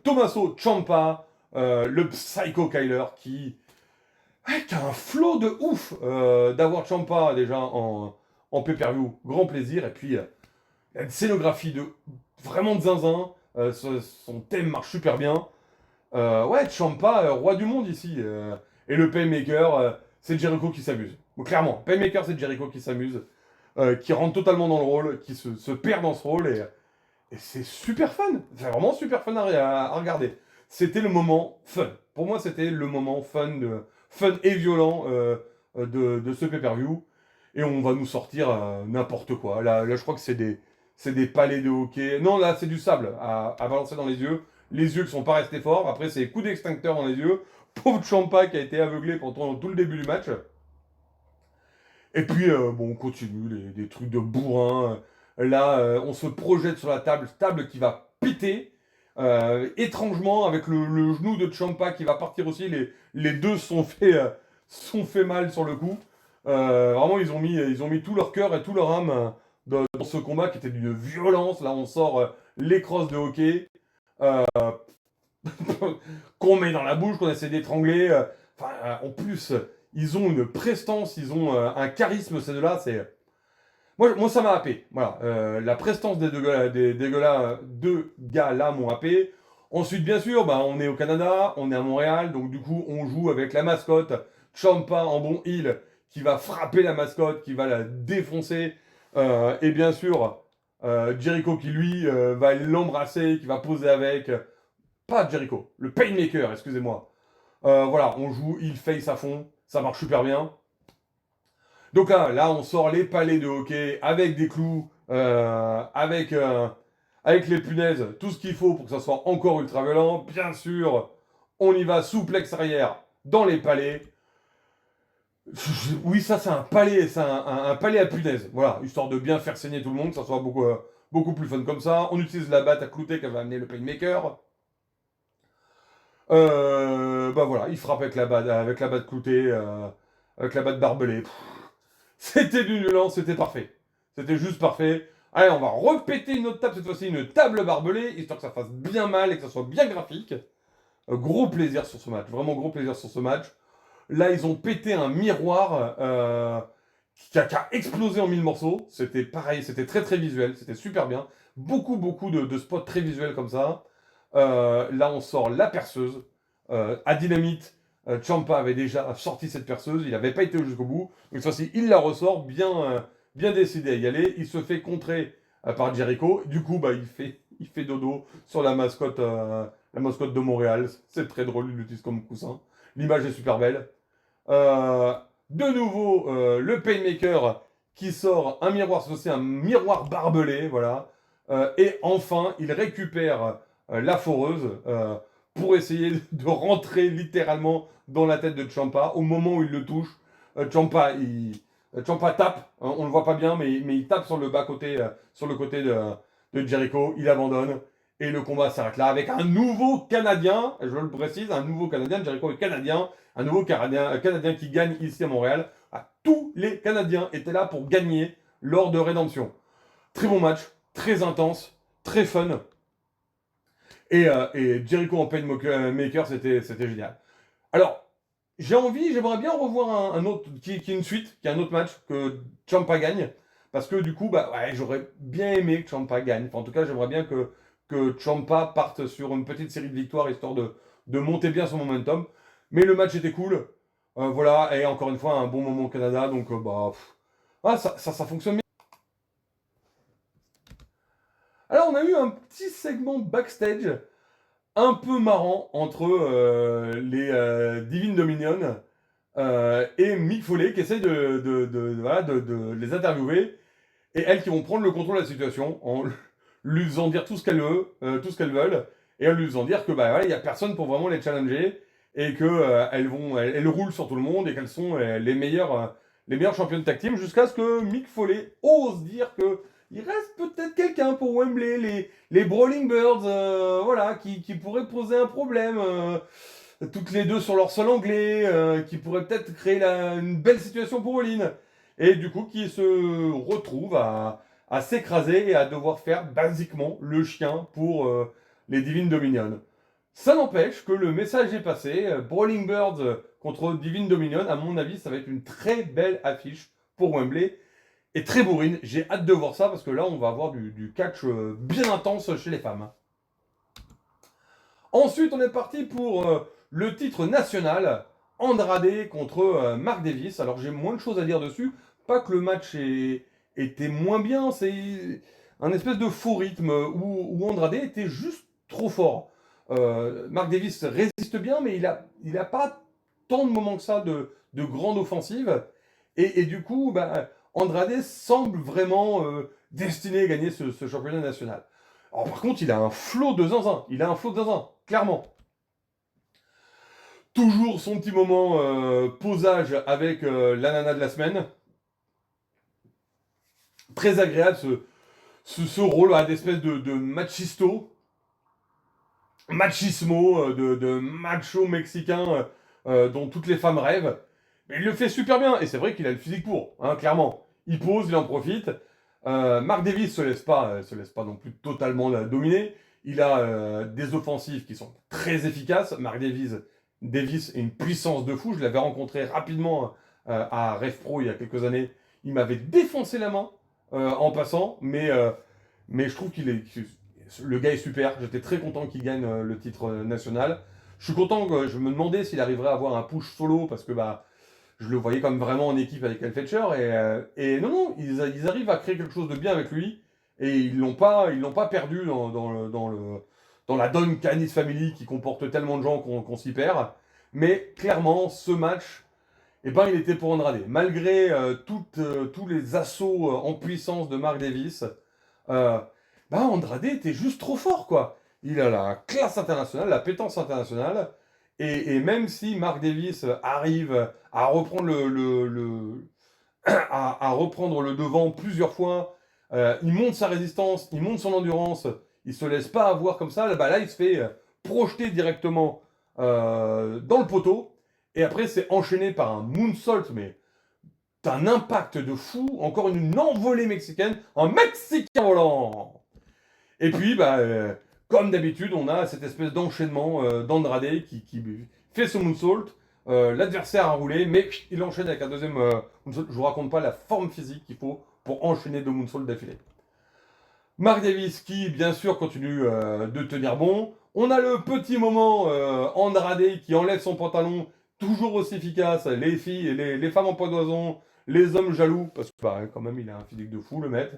Speaker 1: Tommaso Ciampa, le Psycho Kyler qui a un flow de ouf d'avoir Ciampa déjà en pay-per-view, grand plaisir. Et puis une scénographie vraiment de zinzin. Son thème marche super bien. Ouais, Ciampa, roi du monde ici. Et le Paymaker, c'est Jericho qui s'amuse. Bon, clairement, Paymaker, c'est Jericho qui s'amuse, qui rentre totalement dans le rôle, qui se perd dans ce rôle. Et c'est super fun. C'est vraiment super fun à regarder. C'était le moment fun. Pour moi, c'était le moment fun, fun et violent de ce pay-per-view. Et on va nous sortir n'importe quoi. Là, je crois que c'est des palets de hockey. Non, là, c'est du sable à balancer dans les yeux. Les yeux qui sont pas restés forts. Après, c'est coups d'extincteur dans les yeux. Pauvre Ciampa qui a été aveuglé pendant tout le début du match. Et puis, bon, on continue, des trucs de bourrin. Là, on se projette sur la table qui va péter. Étrangement, avec le genou de Ciampa qui va partir aussi, les deux sont fait mal sur le coup. Vraiment, ils ont mis tout leur cœur et tout leur âme dans ce combat qui était d'une violence. Là, on sort les crosses de hockey qu'on met dans la bouche, qu'on essaie d'étrangler. Enfin, en plus, ils ont une prestance, ils ont un charisme, ces deux-là. Moi, ça m'a happé. Voilà, la prestance des deux gars là m'ont happé. Ensuite, bien sûr, bah, on est au Canada, on est à Montréal, donc du coup, on joue avec la mascotte Ciampa en bon heel qui va frapper la mascotte, qui va la défoncer. Et bien sûr, Jericho qui lui va l'embrasser, qui va poser avec. Pas Jericho, le Painmaker, excusez-moi. Voilà, on joue heel face à fond, ça marche super bien. Donc là, on sort les palets de hockey avec des clous, avec les punaises, tout ce qu'il faut pour que ça soit encore ultra violent. Bien sûr, on y va souplex arrière dans les palets. Oui, ça c'est un palais, c'est un palais à punaises. Voilà, histoire de bien faire saigner tout le monde, que ça soit beaucoup plus fun comme ça. On utilise la batte à clouter qu'elle va amener le Painmaker. Bah voilà, il frappe avec la batte cloutée, avec la batte barbelée. C'était du violent, c'était parfait. C'était juste parfait. Allez, on va repéter une autre table, cette fois-ci une table barbelée, histoire que ça fasse bien mal et que ça soit bien graphique. Gros plaisir sur ce match, vraiment gros plaisir sur ce match. Là, ils ont pété un miroir qui a explosé en 1000 morceaux. C'était pareil, c'était très très visuel, c'était super bien. Beaucoup de spots très visuels comme ça. Là, on sort la perceuse. À Dynamite, Ciampa avait déjà sorti cette perceuse, il n'avait pas été jusqu'au bout. Donc, cette fois-ci, il la ressort, bien décidé à y aller. Il se fait contrer par Jericho. Du coup, bah, il fait dodo sur la mascotte de Montréal. C'est très drôle, il l'utilise comme coussin. L'image est super belle. Euh, de nouveau, le Painmaker qui sort un miroir, c'est aussi un miroir barbelé, voilà. Et enfin, il récupère la foreuse pour essayer de rentrer littéralement dans la tête de Ciampa. Au moment où il le touche, Ciampa tape, hein, on ne le voit pas bien, mais il tape sur le bas-côté, sur le côté de Jericho, il abandonne. Et le combat s'arrête là avec un nouveau Canadien, je le précise, un nouveau Canadien, Jericho est Canadien, un nouveau Canadien qui gagne ici à Montréal. Ah, tous les Canadiens étaient là pour gagner lors de Rédemption. Très bon match, très intense, très fun. Et Jericho en Painmaker, c'était génial. Alors, j'aimerais bien revoir un autre, qui est une suite, qui est un autre match, que Ciampa gagne. Parce que du coup, bah, ouais, j'aurais bien aimé que Ciampa gagne. Enfin, en tout cas, j'aimerais bien que Ciampa parte sur une petite série de victoires, histoire de monter bien son momentum. Mais le match était cool. Voilà, et encore une fois, un bon moment au Canada. Donc, bah, ça fonctionne bien. Alors, on a eu un petit segment backstage un peu marrant entre les Divine Dominion et Mick Foley qui essaye voilà, de les interviewer et elles qui vont prendre le contrôle de la situation en lui faisant dire tout ce qu'elles veulent et en lui faisant dire que bah voilà, il y a personne pour vraiment les challenger et que elles roulent sur tout le monde et qu'elles sont les meilleures championnes tag team jusqu'à ce que Mick Foley ose dire que il reste peut-être quelqu'un pour Wembley, les Brawling Birds, voilà, qui pourraient poser un problème, toutes les deux sur leur sol anglais, qui pourraient peut-être créer une belle situation pour Olin. Et du coup, qui se retrouvent à s'écraser et à devoir faire basiquement le chien pour les Divine Dominion. Ça n'empêche que le message est passé. Brawling Birds contre Divine Dominion, à mon avis, ça va être une très belle affiche pour Wembley. et très bourrine. J'ai hâte de voir ça parce que là, on va avoir du catch bien intense chez les femmes. Ensuite, on est parti pour le titre national, Andrade contre Mark Davis. Alors, j'ai moins de choses à dire dessus. Pas que le match était moins bien, c'est un espèce de faux rythme où Andrade était juste trop fort. Mark Davis résiste bien, mais il a pas tant de moments que ça de grande offensive. Et du coup, bah, Andrade semble vraiment destiné à gagner ce championnat national. Alors, par contre, il a un flot de zinzin. Il a un flot de zinzin, clairement. Toujours son petit moment posage avec la nana de la semaine. Très agréable ce rôle d'espèce de machisto, machismo, de macho mexicain dont toutes les femmes rêvent. Mais il le fait super bien, et c'est vrai qu'il a le physique pour, hein, clairement. Il pose, il en profite. Mark Davis se laisse pas non plus totalement dominer. Il a des offensives qui sont très efficaces. Mark Davis est une puissance de fou. Je l'avais rencontré rapidement à Rev Pro il y a quelques années. Il m'avait défoncé la main en passant, mais je trouve le gars est super. J'étais très content qu'il gagne le titre national. Je suis content que je me demandais s'il arriverait à avoir un push solo parce que bah je le voyais comme vraiment en équipe avec Al Fletcher et non, ils arrivent à créer quelque chose de bien avec lui et ils l'ont pas perdu dans la Don Canis Family qui comporte tellement de gens qu'on s'y perd. Mais clairement, ce match, eh ben, il était pour Andrade. Malgré tous les assauts en puissance de Mark Davis, euh, bah Andrade était juste trop fort, quoi. Il a la classe internationale, la pétence internationale, et même si Mark Davis arrive à reprendre à reprendre le devant plusieurs fois, il monte sa résistance, il monte son endurance, il se laisse pas avoir comme ça, bah là il se fait projeter directement dans le poteau, et après c'est enchaîné par un moonsault, mais d'un impact de fou, encore une envolée mexicaine, un Mexicain volant. Et puis, bah, comme d'habitude, on a cette espèce d'enchaînement d'Andrade qui fait son moonsault. L'adversaire a roulé, mais il enchaîne avec un deuxième moonsault. Je vous raconte pas la forme physique qu'il faut pour enchaîner deux moonsaults d'affilée. Mark Davis qui, bien sûr, continue de tenir bon. On a le petit moment Andrade qui enlève son pantalon, toujours aussi efficace. Les filles, les femmes en poids d'oison, les hommes jaloux, parce que bah, quand même, il a un physique de fou, le maître.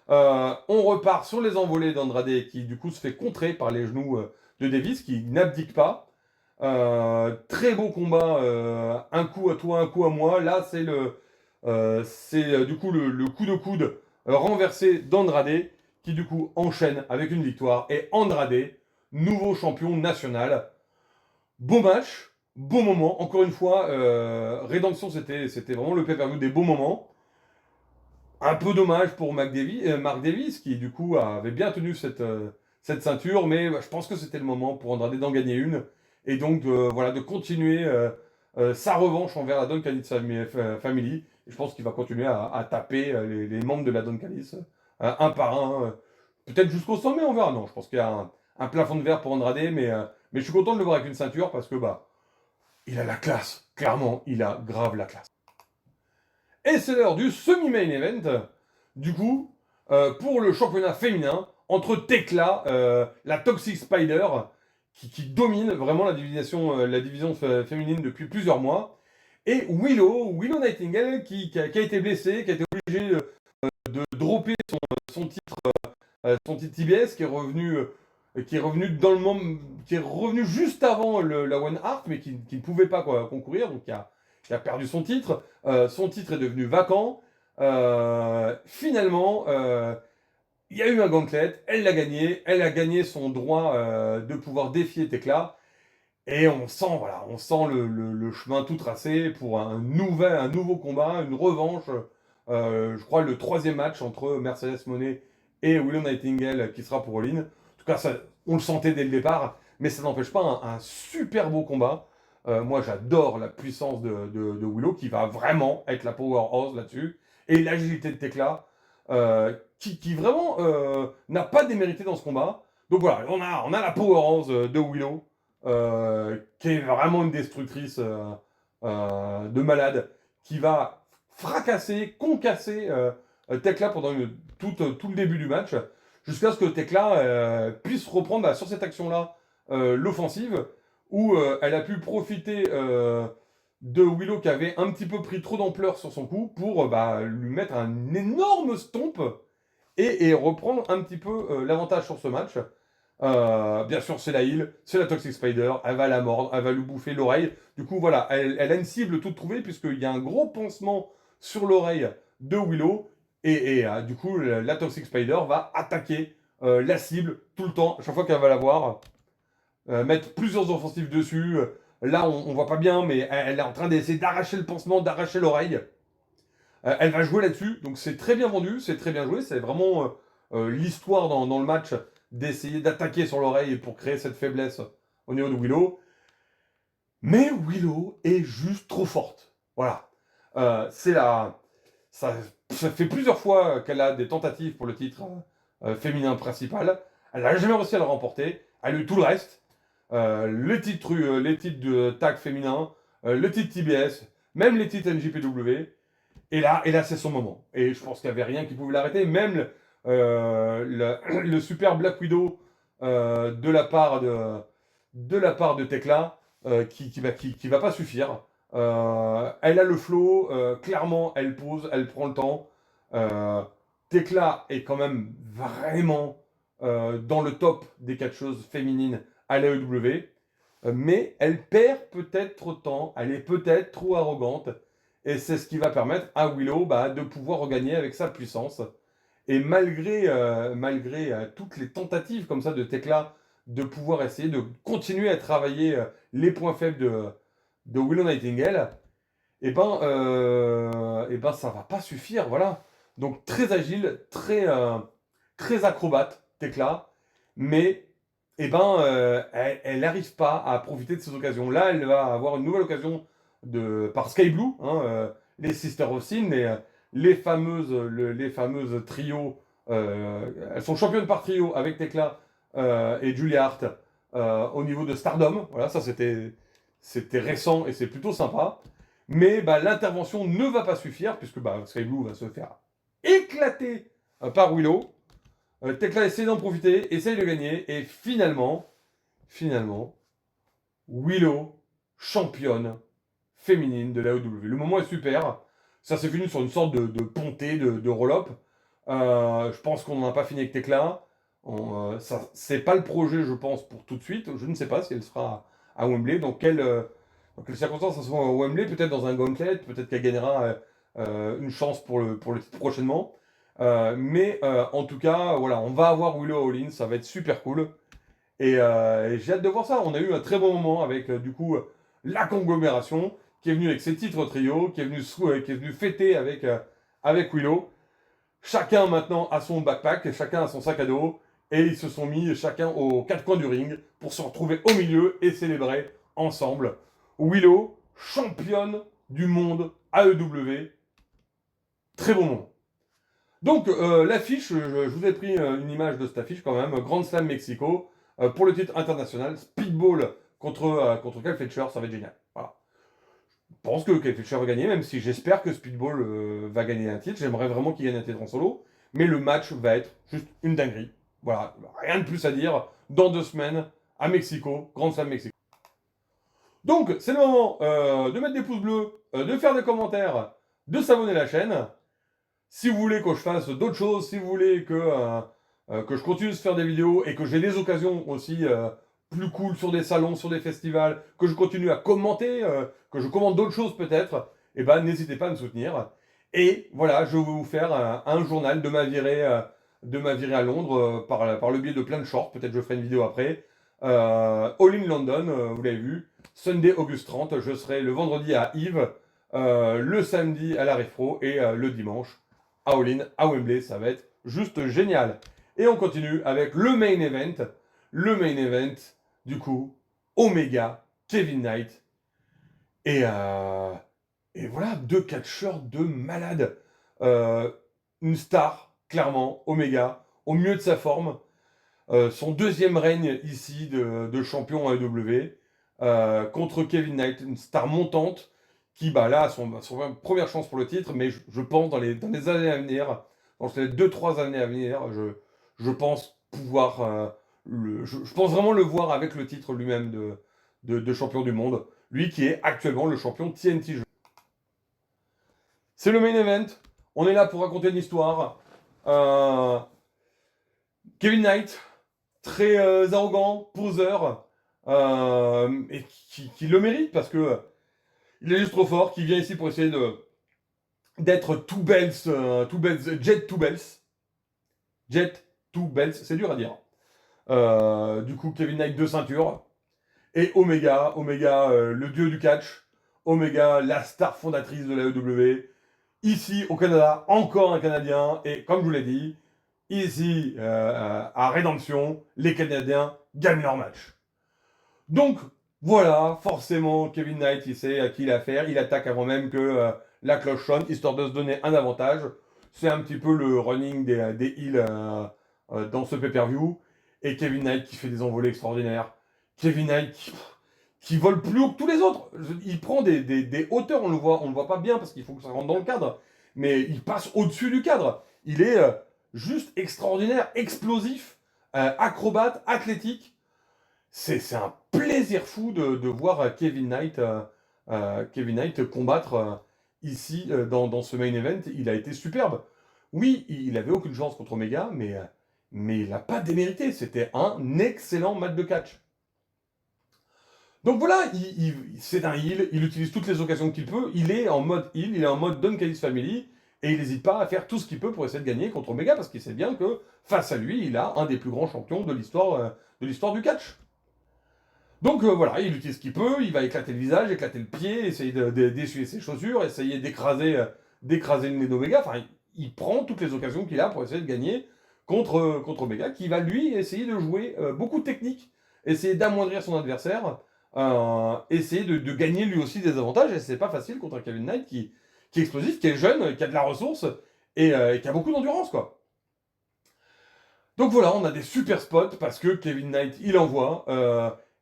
Speaker 1: On repart sur les envolées d'Andrade qui du coup se fait contrer par les genoux de Davis qui n'abdique pas. Très beau combat, un coup à toi, un coup à moi. Là c'est du coup le coup de coude renversé d'Andrade qui du coup enchaîne avec une victoire. Et Andrade, nouveau champion national. Beau match, beau moment. Encore une fois, Rédemption c'était vraiment le pay-per-view des beaux moments. Un peu dommage pour Mark Davis, qui du coup avait bien tenu cette ceinture, mais je pense que c'était le moment pour Andrade d'en gagner une, et donc voilà, de continuer sa revanche envers la Don Callis Family. Et je pense qu'il va continuer à taper les membres de la Don Callis un par un, peut-être jusqu'au sommet, on verra. Non, je pense qu'il y a un plafond de verre pour Andrade, mais je suis content de le voir avec une ceinture parce que bah, il a la classe, clairement, il a grave la classe. Et c'est l'heure du semi-main event, du coup, pour le championnat féminin, entre Tekla, la Toxic Spider, qui domine vraiment la division féminine depuis plusieurs mois, et Willow Nightingale, qui a été blessée, qui a été obligée de dropper son titre TBS, qui est revenu dans le moment, qui est revenu juste avant la One Heart, mais qui ne pouvait pas concourir, donc qui a perdu son titre. Son titre est devenu vacant. Finalement, il y a eu un gauntlet, elle l'a gagné, elle a gagné son droit de pouvoir défier Tekla. Et on sent le chemin tout tracé pour un nouveau combat, une revanche. Je crois le troisième match entre Mercedes Moné et Willow Nightingale qui sera pour All-In. En tout cas, ça, on le sentait dès le départ, mais ça n'empêche pas un super beau combat. Moi, j'adore la puissance de Willow qui va vraiment être la powerhouse là-dessus. Et l'agilité de Tekla qui vraiment n'a pas démérité dans ce combat. Donc voilà, on a la powerhouse de Willow qui est vraiment une destructrice de malade, qui va fracasser, concasser Tekla pendant tout le début du match, jusqu'à ce que Tekla puisse reprendre sur cette action-là l'offensive, où elle a pu profiter de Willow qui avait un petit peu pris trop d'ampleur sur son coup pour lui mettre un énorme stomp et reprendre un petit peu l'avantage sur ce match. Bien sûr, c'est la heal, c'est la Toxic Spider, elle va la mordre, elle va lui bouffer l'oreille. Du coup, voilà, elle a une cible toute trouvée, puisqu'il y a un gros pansement sur l'oreille de Willow. Du coup, la Toxic Spider va attaquer la cible tout le temps, à chaque fois qu'elle va la voir. Mettre plusieurs offensives dessus. Là, on voit pas bien, mais elle est en train d'essayer d'arracher le pansement, d'arracher l'oreille. Elle va jouer là-dessus, donc c'est très bien vendu, c'est très bien joué. C'est vraiment l'histoire dans le match d'essayer d'attaquer sur l'oreille pour créer cette faiblesse au niveau de Willow. Mais Willow est juste trop forte. Voilà. Ça fait plusieurs fois qu'elle a des tentatives pour le titre féminin principal. Elle n'a jamais réussi à le remporter. Elle a eu tout le reste. Les titres de tag féminin, le titre TBS, même les titres NJPW. Et là c'est son moment. Et je pense qu'il n'y avait rien qui pouvait l'arrêter. Même le super Black Widow de la part de Tekla qui va pas suffire. Elle a le flow, clairement elle pose, elle prend le temps. Tekla est quand même vraiment dans le top des catcheuses féminines à l'AEW, mais elle perd peut-être trop de temps, elle est peut-être trop arrogante, et c'est ce qui va permettre à Willow de pouvoir regagner avec sa puissance. Et malgré toutes les tentatives comme ça de Tekla de pouvoir essayer de continuer à travailler les points faibles de Willow Nightingale, ça va pas suffire, voilà. Donc très agile, très acrobate, Tekla, mais elle n'arrive pas à profiter de ces occasions. Là, elle va avoir une nouvelle occasion par Sky Blue, les Sisters of Sin, les fameuses trios. Elles sont championnes par trio avec Tekla et Julia Hart au niveau de Stardom. Voilà, ça c'était récent et c'est plutôt sympa. Mais l'intervention ne va pas suffire, puisque Sky Blue va se faire éclater par Willow. Tekla essaie d'en profiter, essaye de gagner, et finalement, Willow, championne féminine de l'AEW. Le moment est super. Ça s'est fini sur une sorte de pontée, de roll-up. Je pense qu'on n'en a pas fini avec Tekla. C'est pas le projet, je pense, pour tout de suite. Je ne sais pas si elle sera à Wembley. Dans quelles circonstances ça sera à Wembley? Peut-être dans un gauntlet, peut-être qu'elle gagnera une chance pour le titre prochainement. Mais en tout cas, voilà, on va avoir Willow All-In, ça va être super cool. Et j'ai hâte de voir ça. On a eu un très bon moment avec du coup la conglomération qui est venue avec ses titres trio, qui est venu fêter avec Willow. Chacun maintenant a son backpack, chacun a son sac à dos, et ils se sont mis chacun aux quatre coins du ring pour se retrouver au milieu et célébrer ensemble. Willow, championne du monde AEW. Très bon moment. Donc l'affiche, je vous ai pris une image de cette affiche quand même. Grand Slam Mexico pour le titre international. Speedball contre Kyle Fletcher, ça va être génial. Voilà. Je pense que Kyle Fletcher va gagner, même si j'espère que Speedball va gagner un titre. J'aimerais vraiment qu'il gagne un titre en solo. Mais le match va être juste une dinguerie. Voilà, rien de plus à dire. Dans 2 semaines, à Mexico, Grand Slam Mexico. Donc, c'est le moment de mettre des pouces bleus, de faire des commentaires, de s'abonner à la chaîne. Si vous voulez que je fasse d'autres choses, si vous voulez que je continue de faire des vidéos et que j'ai des occasions aussi plus cool sur des salons, sur des festivals, que je continue à commenter, que je commente d'autres choses peut-être, n'hésitez pas à me soutenir. Et voilà, je vais vous faire un journal de ma virée à Londres par le biais de plein de shorts. Peut-être je ferai une vidéo après. All in London, vous l'avez vu. Sunday, August 30, je serai le vendredi à Yves, le samedi à la Refro et le dimanche à All In, à Wembley. Ça va être juste génial. Et on continue avec le main event. Le main event, du coup, Omega, Kevin Knight. Et voilà, 2 catcheurs de malade. Une star, clairement, Omega, au mieux de sa forme. Son deuxième règne ici de champion AEW contre Kevin Knight, une star montante qui là a son première chance pour le titre, mais je pense dans les années à venir dans les 2-3 années à venir, je pense pouvoir, je pense vraiment le voir avec le titre lui-même de champion du monde. Lui qui est actuellement le champion TNT. C'est le main event. On est là pour raconter une histoire. Euh, Kevin Knight, très arrogant, poseur, et qui le mérite parce que il est juste trop fort, qui vient ici pour essayer d'être Jet Two Bells. Jet Two Bells, c'est dur à dire. Du coup, Kevin Knight, 2 ceintures. Et Omega, le dieu du catch. Omega, la star fondatrice de la EW. Ici, au Canada, encore un Canadien. Et comme je vous l'ai dit, ici, à Rédemption, les Canadiens gagnent leur match. Donc, voilà, forcément, Kevin Knight, il sait à qui il a affaire. Il attaque avant même que la cloche sonne, histoire de se donner un avantage. C'est un petit peu le running des heels dans ce pay-per-view. Et Kevin Knight qui fait des envolées extraordinaires. Kevin Knight qui vole plus haut que tous les autres. Il prend des hauteurs, on le voit pas bien parce qu'il faut que ça rentre dans le cadre. Mais il passe au-dessus du cadre. Il est juste extraordinaire, explosif, acrobate, athlétique. C'est un plaisir fou de voir Kevin Knight combattre ici dans ce main event. Il a été superbe. Oui, il avait aucune chance contre Omega, mais il n'a pas démérité. C'était un excellent match de catch. Donc voilà, c'est un heal, il utilise toutes les occasions qu'il peut, il est en mode heal, il est en mode Don Callis Family, et il n'hésite pas à faire tout ce qu'il peut pour essayer de gagner contre Omega, parce qu'il sait bien que face à lui, il a un des plus grands champions de l'histoire du catch. Donc voilà, il utilise ce qu'il peut, il va éclater le visage, éclater le pied, essayer d'essuyer ses chaussures, essayer d'écraser le nez d'Omega. Enfin, il prend toutes les occasions qu'il a pour essayer de gagner contre Omega, qui va lui essayer de jouer beaucoup de techniques, essayer d'amoindrir son adversaire, essayer de gagner lui aussi des avantages. Et c'est pas facile contre un Kevin Knight qui est explosif, qui est jeune, qui a de la ressource et qui a beaucoup d'endurance, quoi. Donc voilà, on a des super spots parce que Kevin Knight, il envoie.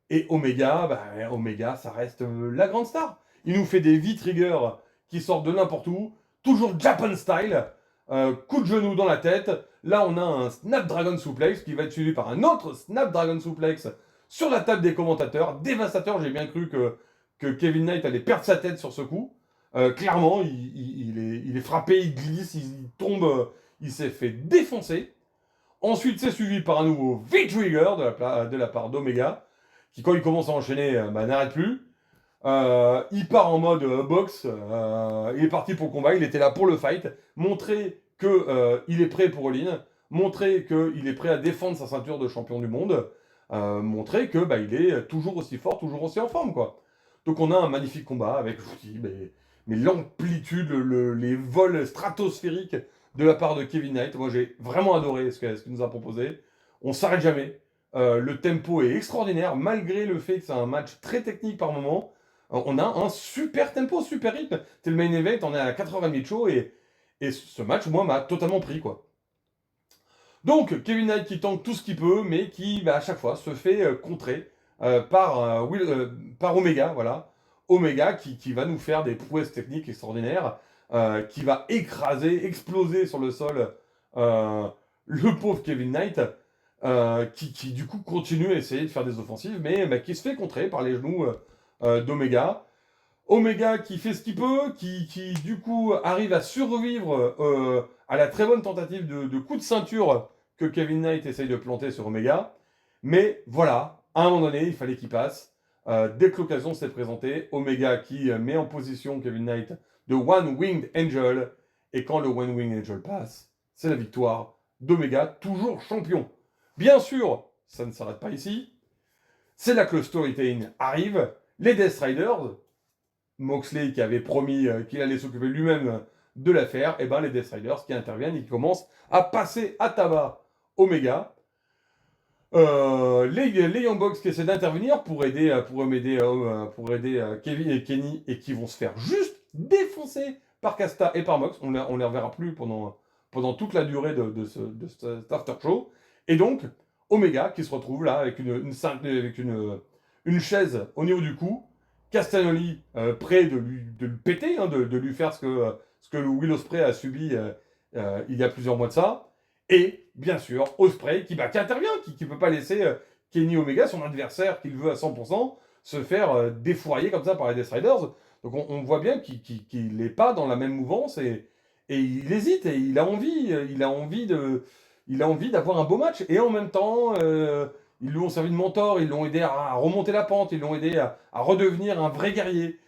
Speaker 1: Et Omega, Omega, ça reste la grande star. Il nous fait des V-triggers qui sortent de n'importe où, toujours Japan style, coup de genou dans la tête. Là, on a un Snapdragon Suplex qui va être suivi par un autre Snapdragon Suplex sur la table des commentateurs. Dévastateur, j'ai bien cru que Kevin Knight allait perdre sa tête sur ce coup. Clairement, il est frappé, il glisse, il tombe, il s'est fait défoncer. Ensuite, c'est suivi par un nouveau V-trigger de la part d'Omega qui quand il commence à enchaîner, n'arrête plus. Il part en mode boxe, il est parti pour le combat, il était là pour le fight, montrer qu'il est prêt pour All-In, montrer qu'il est prêt à défendre sa ceinture de champion du monde, montrer que il est toujours aussi fort, toujours aussi en forme, quoi. Donc on a un magnifique combat avec, je vous dis, mais l'amplitude, les vols stratosphériques de la part de Kevin Knight. Moi j'ai vraiment adoré ce qu'il nous a proposé. On s'arrête jamais. Le tempo est extraordinaire, malgré le fait que c'est un match très technique par moment. On a un super tempo, super rythme. C'est le main event, on est à 4h30 de show et ce match, moi, m'a totalement pris, quoi. Donc, Kevin Knight qui tente tout ce qu'il peut, mais qui, à chaque fois, se fait contrer par Omega, voilà. Omega qui va nous faire des prouesses techniques extraordinaires, qui va écraser, exploser sur le sol le pauvre Kevin Knight. Qui du coup continue à essayer de faire des offensives, mais qui se fait contrer par les genoux d'Omega. Omega qui fait ce qu'il peut, qui du coup arrive à survivre à la très bonne tentative de coup de ceinture que Kevin Knight essaye de planter sur Omega. Mais voilà, à un moment donné, il fallait qu'il passe. Dès que l'occasion s'est présentée, Omega qui met en position Kevin Knight de One Winged Angel. Et quand le One Winged Angel passe, c'est la victoire d'Omega, toujours champion. Bien sûr, ça ne s'arrête pas ici. C'est là que le storytelling arrive. Les Death Riders, Moxley qui avait promis qu'il allait s'occuper lui-même de l'affaire, et les Death Riders qui interviennent et qui commencent à passer à tabac Omega. Les Young Bucks qui essaient d'intervenir pour aider Kevin et Kenny et qui vont se faire juste défoncer par Casta et par Mox. On les reverra plus pendant toute la durée de cet after show. Et donc, Omega qui se retrouve là avec une chaise au niveau du cou. Castagnoli prêt de lui péter, de lui faire ce que le Will Ospreay a subi il y a plusieurs mois de ça. Et bien sûr, Ospreay qui intervient, qui ne peut pas laisser Kenny Omega, son adversaire qu'il veut à 100%, se faire défourailler comme ça par les Death Riders. Donc on voit bien qu'il n'est pas dans la même mouvance et il hésite et il a envie d'avoir un beau match. Et en même temps, ils lui ont servi de mentor, ils l'ont aidé à remonter la pente, ils l'ont aidé à redevenir un vrai guerrier.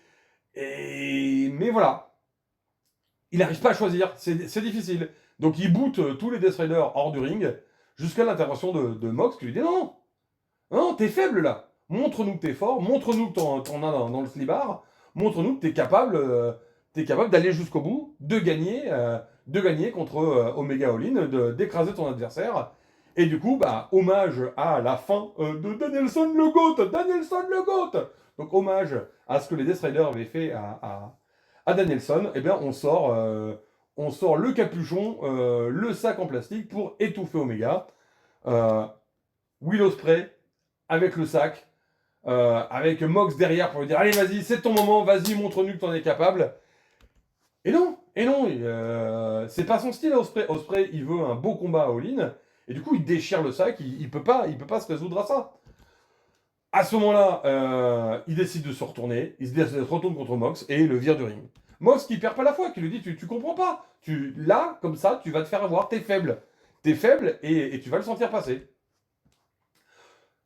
Speaker 1: Mais voilà, il n'arrive pas à choisir, c'est difficile. Donc il boot tous les Death Riders hors du ring, jusqu'à l'intervention de Mox qui lui dit non, non, t'es faible là. Montre-nous que t'es fort, montre-nous que t'en as dans le slibard, montre-nous que t'es capable d'aller jusqu'au bout, de gagner contre Omega All-In, d'écraser ton adversaire. Et du coup, hommage à la fin de Danielson le GOAT, Danielson le GOAT. Donc hommage à ce que les Death Riders avaient fait à Danielson, eh bien on sort le capuchon, le sac en plastique pour étouffer Omega. Will Ospreay avec le sac, avec Mox derrière pour lui dire allez vas-y c'est ton moment, vas-y montre-nous que t'en es capable. Et non, c'est pas son style Ospreay. Ospreay il veut un beau combat à All-In et du coup il déchire le sac, il peut pas se résoudre à ça. À ce moment-là, il décide de se retourner, il se retourne contre Mox et le vire du ring. Mox qui perd pas la foi, qui lui dit tu comprends pas, là comme ça tu vas te faire avoir, t'es faible et tu vas le sentir passer.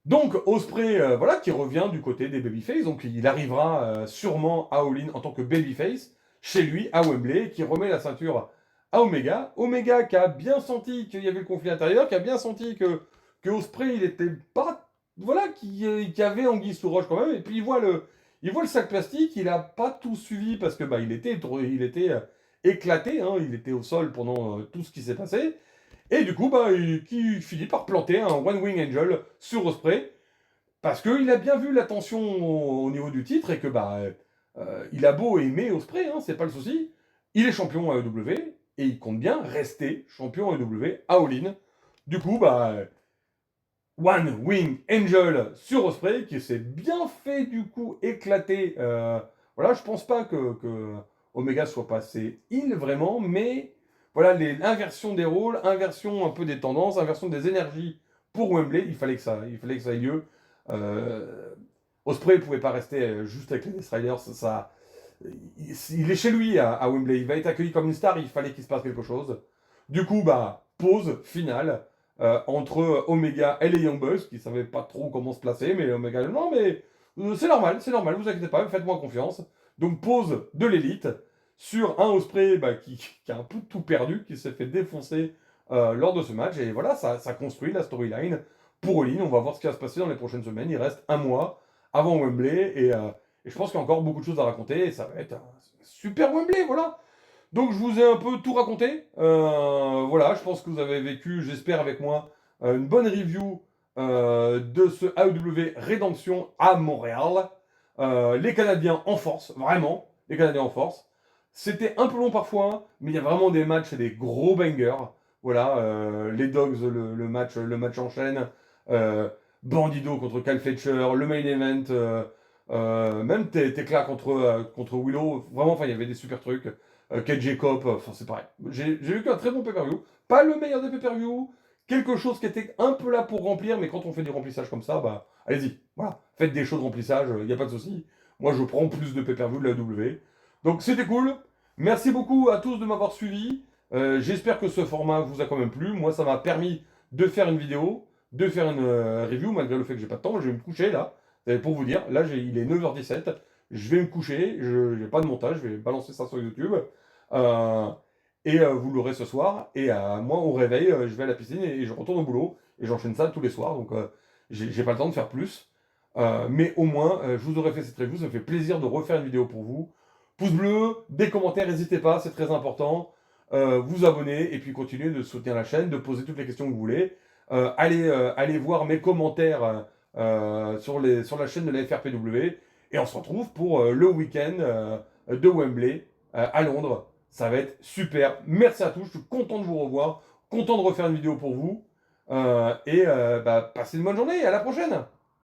Speaker 1: Donc Ospreay, voilà, qui revient du côté des babyface, donc il arrivera sûrement à All-In en tant que babyface, chez lui, à Wembley, qui remet la ceinture à Omega. Omega qui a bien senti qu'il y avait le conflit intérieur, qui a bien senti que Ospreay, il était pas... Voilà, qui avait anguille sous roche quand même, et puis il voit le sac plastique, il a pas tout suivi, parce que il était éclaté, hein, il était au sol pendant tout ce qui s'est passé, et du coup, qui finit par planter un One Wing Angel sur Ospreay, parce qu'il a bien vu la tension au niveau du titre, et que il a beau aimer Ospreay, hein, c'est pas le souci, il est champion AEW, et il compte bien rester champion AEW à All-In. Du coup, One Wing Angel sur Ospreay, qui s'est bien fait du coup éclater. Voilà, je pense pas que Omega soit passé heel vraiment, mais voilà, l'inversion des rôles, inversion un peu des tendances, inversion des énergies pour Wembley, il fallait que ça ait lieu. Ospreay ne pouvait pas rester juste avec les Death Riders, il est chez lui à Wembley, il va être accueilli comme une star, il fallait qu'il se passe quelque chose. Du coup, pause finale entre Omega et les Young Bucks, qui ne savaient pas trop comment se placer, mais Omega, non, mais c'est normal, vous inquiétez pas, faites-moi confiance. Donc pause de l'élite sur un Ospreay qui a un peu tout perdu, qui s'est fait défoncer lors de ce match, et voilà, ça construit la storyline pour All-In. On va voir ce qui va se passer dans les prochaines semaines, il reste un mois avant Wembley, et je pense qu'il y a encore beaucoup de choses à raconter, et ça va être un super Wembley, voilà. Donc je vous ai un peu tout raconté. Voilà, je pense que vous avez vécu, j'espère avec moi, une bonne review de ce AEW Redemption à Montréal. Les Canadiens en force, vraiment, les Canadiens en force. C'était un peu long parfois, mais il y a vraiment des matchs et des gros bangers. Voilà, les Dogs, le match en chaîne. Bandido contre Cal Fletcher, le main event. Même Tekla contre Willow. Vraiment, il y avait des super trucs. KJ Cop, c'est pareil. J'ai vu qu'un très bon pay-per-view. Pas le meilleur des pay-per-view. Quelque chose qui était un peu là pour remplir, mais quand on fait du remplissage comme ça, allez-y. Voilà. Faites des shows de remplissage, il n'y a pas de souci. Moi, je prends plus de pay-per-view de la W. Donc, c'était cool. Merci beaucoup à tous de m'avoir suivi. J'espère que ce format vous a quand même plu. Moi, ça m'a permis de faire une vidéo, de faire une review, malgré le fait que j'ai pas de temps. Je vais me coucher là. Pour vous dire, là, il est 9h17. Je vais me coucher. Je n'ai pas de montage. Je vais balancer ça sur YouTube. Vous l'aurez ce soir. Et moi, au réveil, je vais à la piscine et je retourne au boulot. Et j'enchaîne ça tous les soirs. Donc, j'ai pas le temps de faire plus. Mais au moins, je vous aurais fait cette review. Ça me fait plaisir de refaire une vidéo pour vous. Pouce bleu, des commentaires, n'hésitez pas, c'est très important. Vous abonner et puis continuer de soutenir la chaîne, de poser toutes les questions que vous voulez. Allez voir mes commentaires sur la chaîne de la FRPW. Et on se retrouve pour le week-end de Wembley à Londres. Ça va être super. Merci à tous. Je suis content de vous revoir. Content de refaire une vidéo pour vous. Passez une bonne journée et à la prochaine.